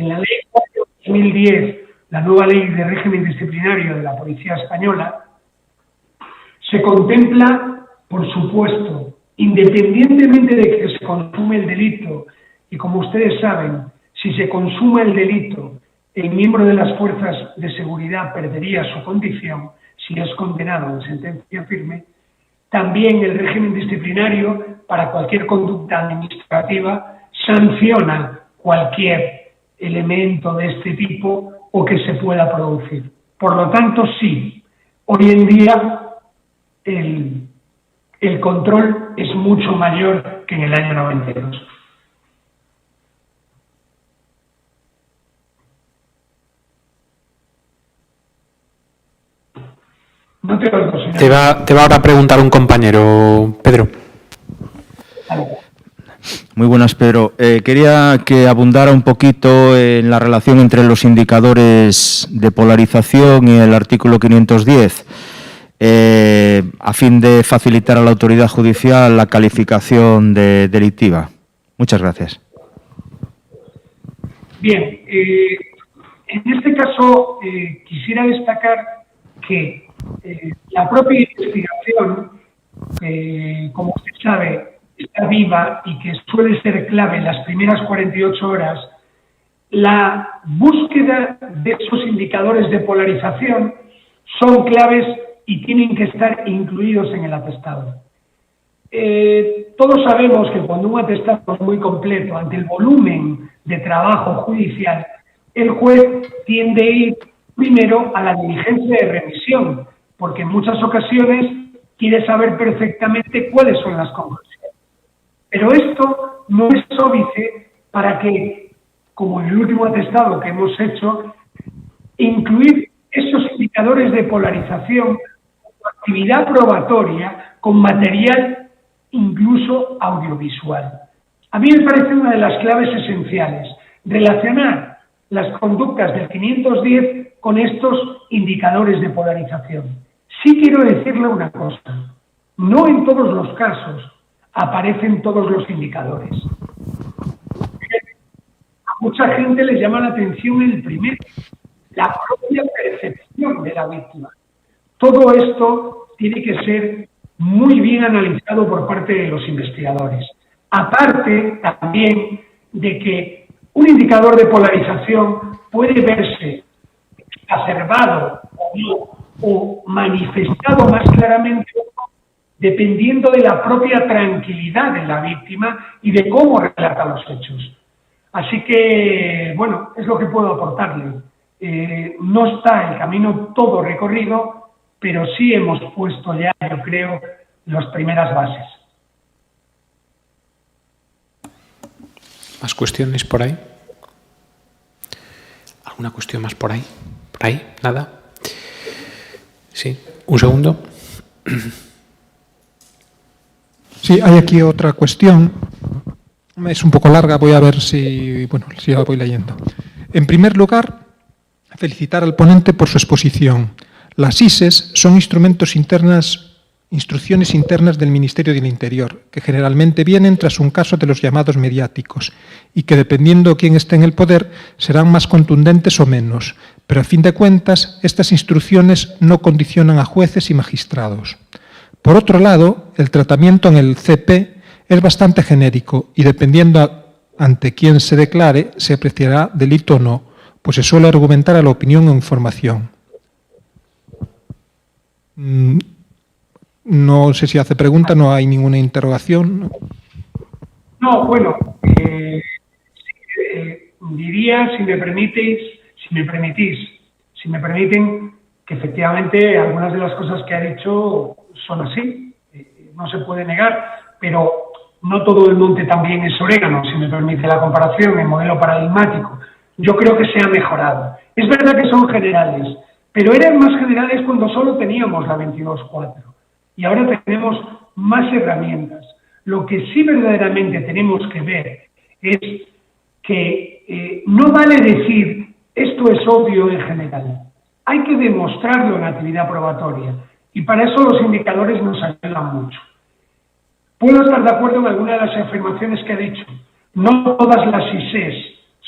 la ley 4 de 2010, la nueva ley de régimen disciplinario de la Policía Española, se contempla, por supuesto, independientemente de que se consume el delito, y como ustedes saben, si se consuma el delito, el miembro de las fuerzas de seguridad perdería su condición si es condenado en sentencia firme. También el régimen disciplinario, para cualquier conducta administrativa, sanciona cualquier elemento de este tipo o que se pueda producir. Por lo tanto, sí, hoy en día el control es mucho mayor que en el año 92. No te oigo, señor. Te va ahora a preguntar un compañero, Pedro. Muy buenas, Pedro. Quería que abundara un poquito en la relación entre los indicadores de polarización y el artículo 510, a fin de facilitar a la autoridad judicial la calificación de delictiva. Muchas gracias. Bien, en este caso quisiera destacar que la propia investigación, como usted sabe, está viva y que suele ser clave en las primeras 48 horas, la búsqueda de esos indicadores de polarización son claves y tienen que estar incluidos en el atestado. Todos sabemos que cuando un atestado es muy completo, ante el volumen de trabajo judicial, el juez tiende a ir primero a la diligencia de revisión, porque en muchas ocasiones quiere saber perfectamente cuáles son las conclusiones. Pero esto no es óbice para que, como en el último atestado que hemos hecho, incluir esos indicadores de polarización con actividad probatoria, con material incluso audiovisual. A mí me parece una de las claves esenciales, relacionar las conductas del 510 con estos indicadores de polarización. Sí quiero decirle una cosa, no en todos los casos aparecen todos los indicadores. A mucha gente le llama la atención el primero, la propia percepción de la víctima. Todo esto tiene que ser muy bien analizado por parte de los investigadores. Aparte también de que un indicador de polarización puede verse exacerbado o manifestado más claramente dependiendo de la propia tranquilidad de la víctima y de cómo relata los hechos. Así que, bueno, es lo que puedo aportarle. No está el camino todo recorrido, pero sí hemos puesto ya, yo creo, las primeras bases. ¿Más cuestiones por ahí? ¿Alguna cuestión más por ahí? ¿Por ahí? ¿Nada? Sí, un segundo. Sí, hay aquí otra cuestión. Es un poco larga, voy a ver si la voy leyendo. En primer lugar, felicitar al ponente por su exposición. Las ISES son instruciones internas del Ministerio del Interior, que generalmente vienen tras un caso de los llamados mediáticos y que, dependiendo quién esté en el poder, serán más contundentes o menos, pero a fin de cuentas estas instrucciones no condicionan a jueces y magistrados. Por otro lado, el tratamiento en el CP es bastante genérico y dependiendo ante quién se declare, se apreciará delito o no, pues se suele argumentar a la opinión o información. No sé si hace pregunta, no hay ninguna interrogación. No, bueno, diría, si me permiten, que efectivamente algunas de las cosas que ha dicho son así, no se puede negar, pero no todo el monte también es orégano, si me permite la comparación, el modelo paradigmático. Yo creo que se ha mejorado. Es verdad que son generales, pero eran más generales cuando solo teníamos la 22.4 y ahora tenemos más herramientas. Lo que sí verdaderamente tenemos que ver es que no vale decir esto es obvio en general. Hay que demostrarlo en la actividad probatoria y para eso los indicadores nos ayudan mucho. Puedo estar de acuerdo en alguna de las afirmaciones que ha dicho. No todas las ISES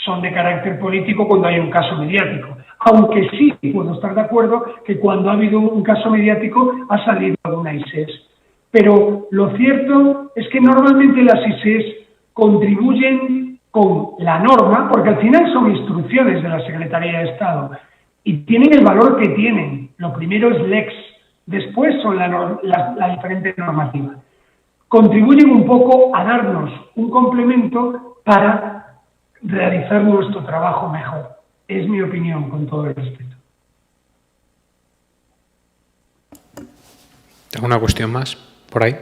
son de carácter político cuando hay un caso mediático, aunque sí puedo estar de acuerdo que cuando ha habido un caso mediático ha salido alguna ISES. Pero lo cierto es que normalmente las ISES contribuyen con la norma, porque al final son instrucciones de la Secretaría de Estado y tienen el valor que tienen. Lo primero es lex, después son la diferente normativa. Contribuyen un poco a darnos un complemento para realizar nuestro trabajo mejor. Es mi opinión, con todo el respeto. ¿Alguna cuestión más por ahí?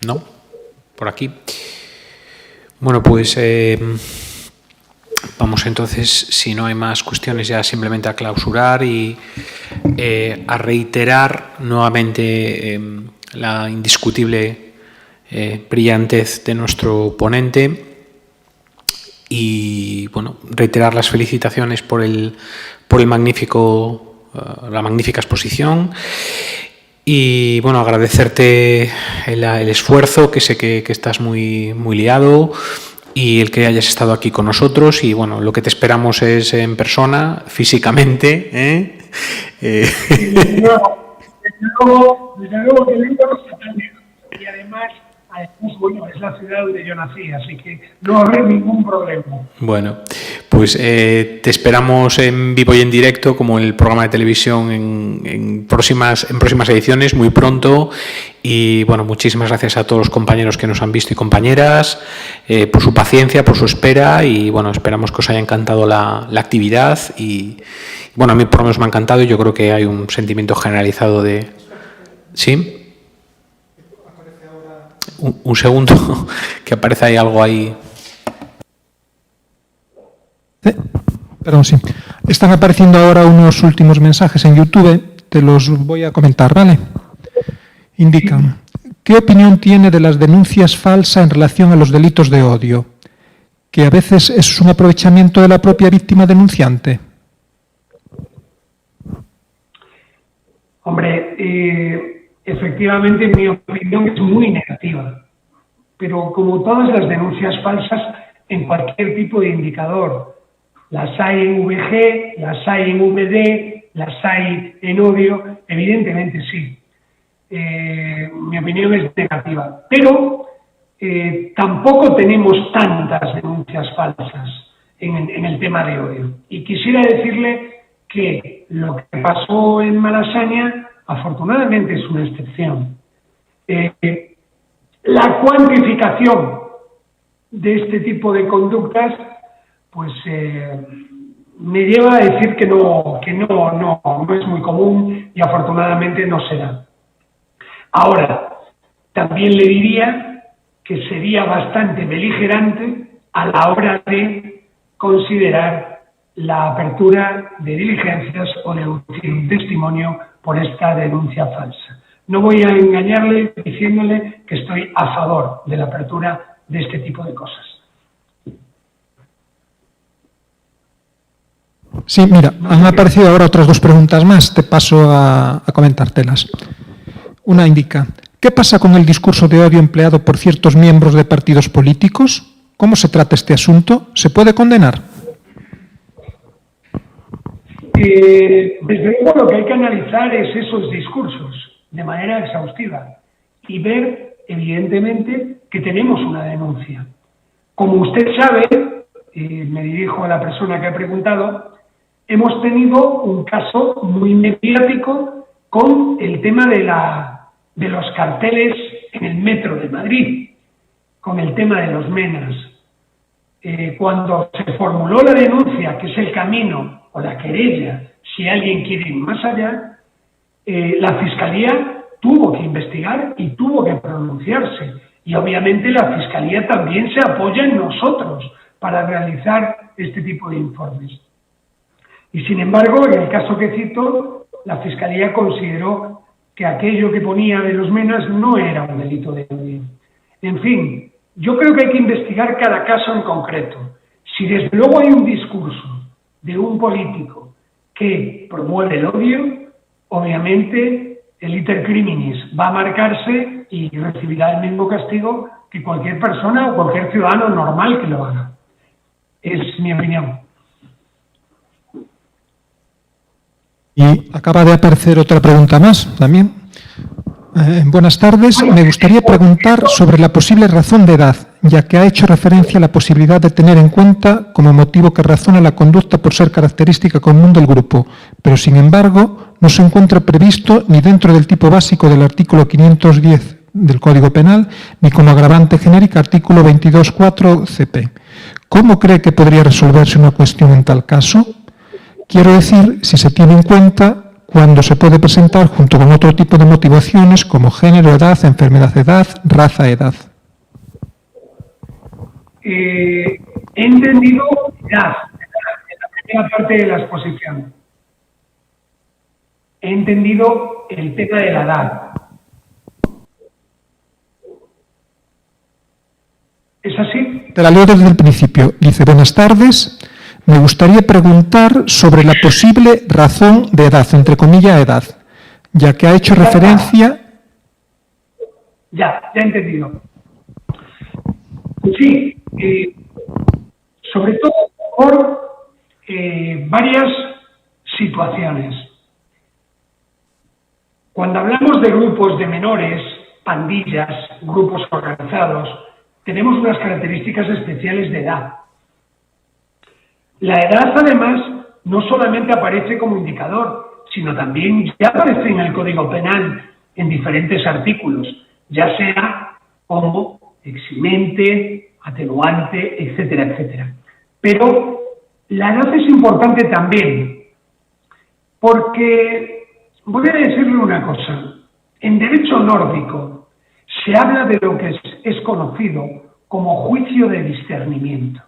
¿No? ¿Por aquí? Bueno, pues vamos entonces, si no hay más cuestiones, ya simplemente a clausurar y a reiterar nuevamente la indiscutible brillantez de nuestro ponente y, bueno, reiterar las felicitaciones por la magnífica exposición. Y bueno, agradecerte el esfuerzo, que sé que estás muy liado, y el que hayas estado aquí con nosotros. Y bueno, lo que te esperamos es en persona, físicamente. Desde luego que vengo y además, bueno, es la ciudad donde yo nací, así que no va a haber ningún problema. Bueno, pues te esperamos en vivo y en directo, como en el programa de televisión, en próximas ediciones, muy pronto. Y bueno, muchísimas gracias a todos los compañeros que nos han visto y compañeras por su paciencia, por su espera, y bueno, esperamos que os haya encantado la actividad. Y bueno, a mí por lo menos me ha encantado y yo creo que hay un sentimiento generalizado de... ¿Sí? Un segundo, que aparece ahí algo ahí. Perdón, sí. Están apareciendo ahora unos últimos mensajes en YouTube, te los voy a comentar, ¿vale? Indican: ¿qué opinión tiene de las denuncias falsas en relación a los delitos de odio? ¿Que a veces es un aprovechamiento de la propia víctima denunciante? Hombre, efectivamente, mi opinión es muy negativa, pero como todas las denuncias falsas en cualquier tipo de indicador, las hay en VG, las hay en VD, las hay en odio, evidentemente sí. Mi opinión es negativa, pero tampoco tenemos tantas denuncias falsas en el tema de odio. Y quisiera decirle que lo que pasó en Malasaña afortunadamente es una excepción. La cuantificación de este tipo de conductas, pues me lleva a decir que no es muy común y afortunadamente no se da. Ahora, también le diría que sería bastante beligerante a la hora de considerar la apertura de diligencias o de un testimonio por esta denuncia falsa. No voy a engañarle diciéndole que estoy a favor de la apertura de este tipo de cosas. Sí, mira, han aparecido ahora otras dos preguntas más, te paso a comentártelas. Una indica: ¿qué pasa con el discurso de odio empleado por ciertos miembros de partidos políticos? ¿Cómo se trata este asunto? ¿Se puede condenar? Desde luego lo que hay que analizar es esos discursos de manera exhaustiva y ver, evidentemente, que tenemos una denuncia. Como usted sabe, me dirijo a la persona que ha preguntado, hemos tenido un caso muy mediático con el tema de los carteles en el metro de Madrid, con el tema de los menas. Cuando se formuló la denuncia, que es el camino o la querella, si alguien quiere ir más allá, la Fiscalía tuvo que investigar y tuvo que pronunciarse. Y obviamente la Fiscalía también se apoya en nosotros para realizar este tipo de informes. Y sin embargo, en el caso que cito, la Fiscalía consideró que aquello que ponía de los menas no era un delito de odio. En fin, yo creo que hay que investigar cada caso en concreto. Si desde luego hay un discurso de un político que promueve el odio, obviamente el iter criminis va a marcarse y recibirá el mismo castigo que cualquier persona o cualquier ciudadano normal que lo haga. Es mi opinión. Y acaba de aparecer otra pregunta más también. Buenas tardes. Me gustaría preguntar sobre la posible razón de edad, ya que ha hecho referencia a la posibilidad de tener en cuenta como motivo que razona la conducta por ser característica común del grupo, pero sin embargo no se encuentra previsto ni dentro del tipo básico del artículo 510 del Código Penal, ni como agravante genérica artículo 22.4 CP. ¿Cómo cree que podría resolverse una cuestión en tal caso? Quiero decir, si se tiene en cuenta cuando se puede presentar junto con otro tipo de motivaciones como género, edad, enfermedad, edad, raza, edad. He entendido edad en la primera parte de la exposición. He entendido el tema de la edad. ¿Es así? Te la leo desde el principio. Dice, buenas tardes. Me gustaría preguntar sobre la posible razón de edad, entre comillas, edad, ya que ha hecho referencia... Ya he entendido. Sí, sobre todo por varias situaciones. Cuando hablamos de grupos de menores, pandillas, grupos organizados, tenemos unas características especiales de edad. La edad, además, no solamente aparece como indicador, sino también ya aparece en el Código Penal en diferentes artículos, ya sea como eximente, atenuante, etcétera, etcétera. Pero la edad es importante también, porque voy a decirle una cosa. En derecho nórdico se habla de lo que es conocido como juicio de discernimiento.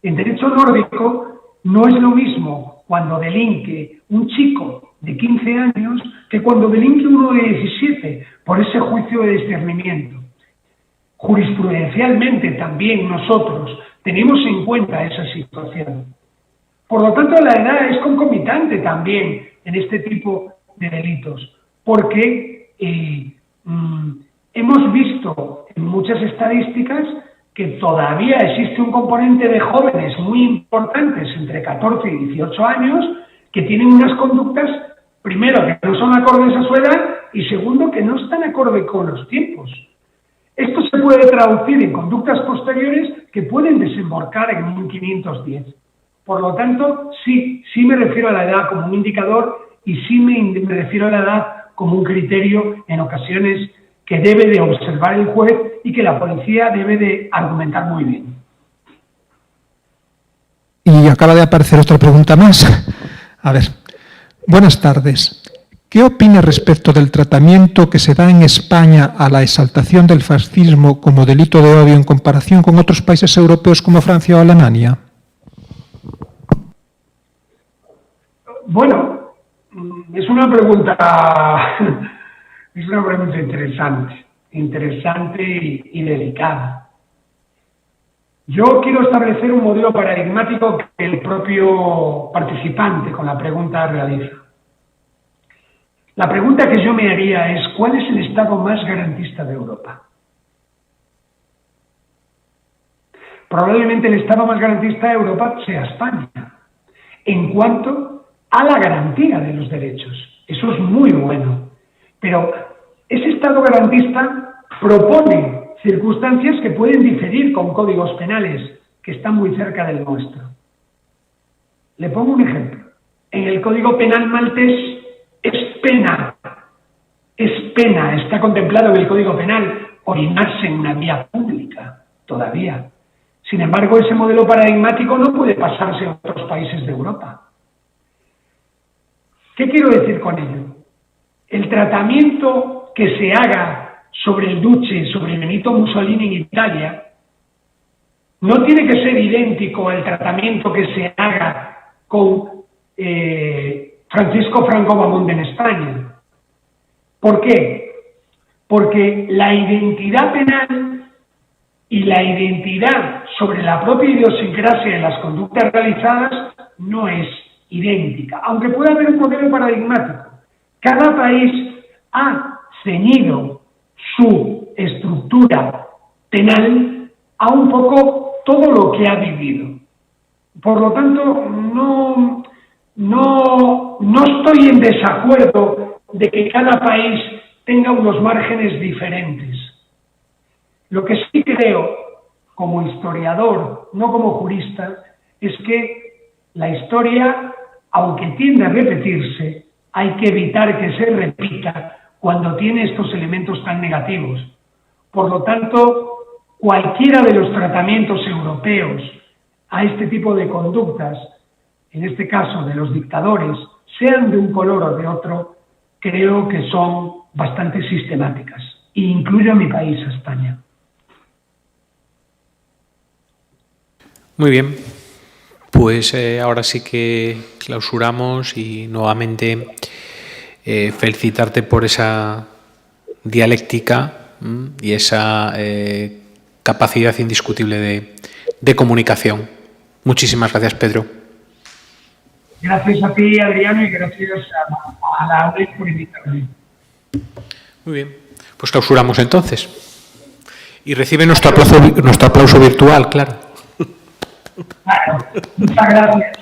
En derecho nórdico no es lo mismo cuando delinque un chico de 15 años que cuando delinque uno de 17 por ese juicio de discernimiento. Jurisprudencialmente también nosotros tenemos en cuenta esa situación. Por lo tanto, la edad es concomitante también en este tipo de delitos, porque hemos visto en muchas estadísticas que todavía existe un componente de jóvenes muy importantes entre 14 y 18 años que tienen unas conductas, primero, que no son acordes a su edad y segundo, que no están acorde con los tiempos. Esto se puede traducir en conductas posteriores que pueden desembocar en un 510. Por lo tanto, sí me refiero a la edad como un indicador y sí me refiero a la edad como un criterio en ocasiones que debe de observar el juez y que la policía debe de argumentar muy bien. Y acaba de aparecer otra pregunta más. A ver, buenas tardes. ¿Qué opina respecto del tratamiento que se da en España a la exaltación del fascismo como delito de odio en comparación con otros países europeos como Francia o Alemania? Bueno, es una pregunta interesante y delicada. Yo quiero establecer un modelo paradigmático que el propio participante con la pregunta realiza. La pregunta que yo me haría es, ¿cuál es el Estado más garantista de Europa? Probablemente el Estado más garantista de Europa sea España, en cuanto a la garantía de los derechos. Eso es muy bueno. Pero ese Estado garantista propone circunstancias que pueden diferir con códigos penales que están muy cerca del nuestro. Le pongo un ejemplo. En el Código Penal maltés es pena, está contemplado en el Código Penal orinarse en una vía pública todavía. Sin embargo, ese modelo paradigmático no puede pasarse a otros países de Europa. ¿Qué quiero decir con ello? El tratamiento que se haga sobre el Duce, sobre Benito Mussolini en Italia, no tiene que ser idéntico al tratamiento que se haga con Francisco Franco Bamonde en España. ¿Por qué? Porque la identidad penal y la identidad sobre la propia idiosincrasia de las conductas realizadas no es idéntica, aunque pueda haber un modelo paradigmático. Cada país ha ceñido su estructura penal a un poco todo lo que ha vivido. Por lo tanto, no estoy en desacuerdo de que cada país tenga unos márgenes diferentes. Lo que sí creo, como historiador, no como jurista, es que la historia, aunque tiende a repetirse, hay que evitar que se repita cuando tiene estos elementos tan negativos. Por lo tanto, cualquiera de los tratamientos europeos a este tipo de conductas, en este caso de los dictadores, sean de un color o de otro, creo que son bastante sistemáticas. E incluyo a mi país, a España. Muy bien. Pues ahora sí que clausuramos y nuevamente felicitarte por esa dialéctica y esa capacidad indiscutible de comunicación. Muchísimas gracias, Pedro. Gracias a ti, Adriano, y gracias a la AUDES por invitarme. Muy bien. Pues clausuramos entonces. Y recibe nuestro aplauso virtual, claro. Claro, muchas gracias.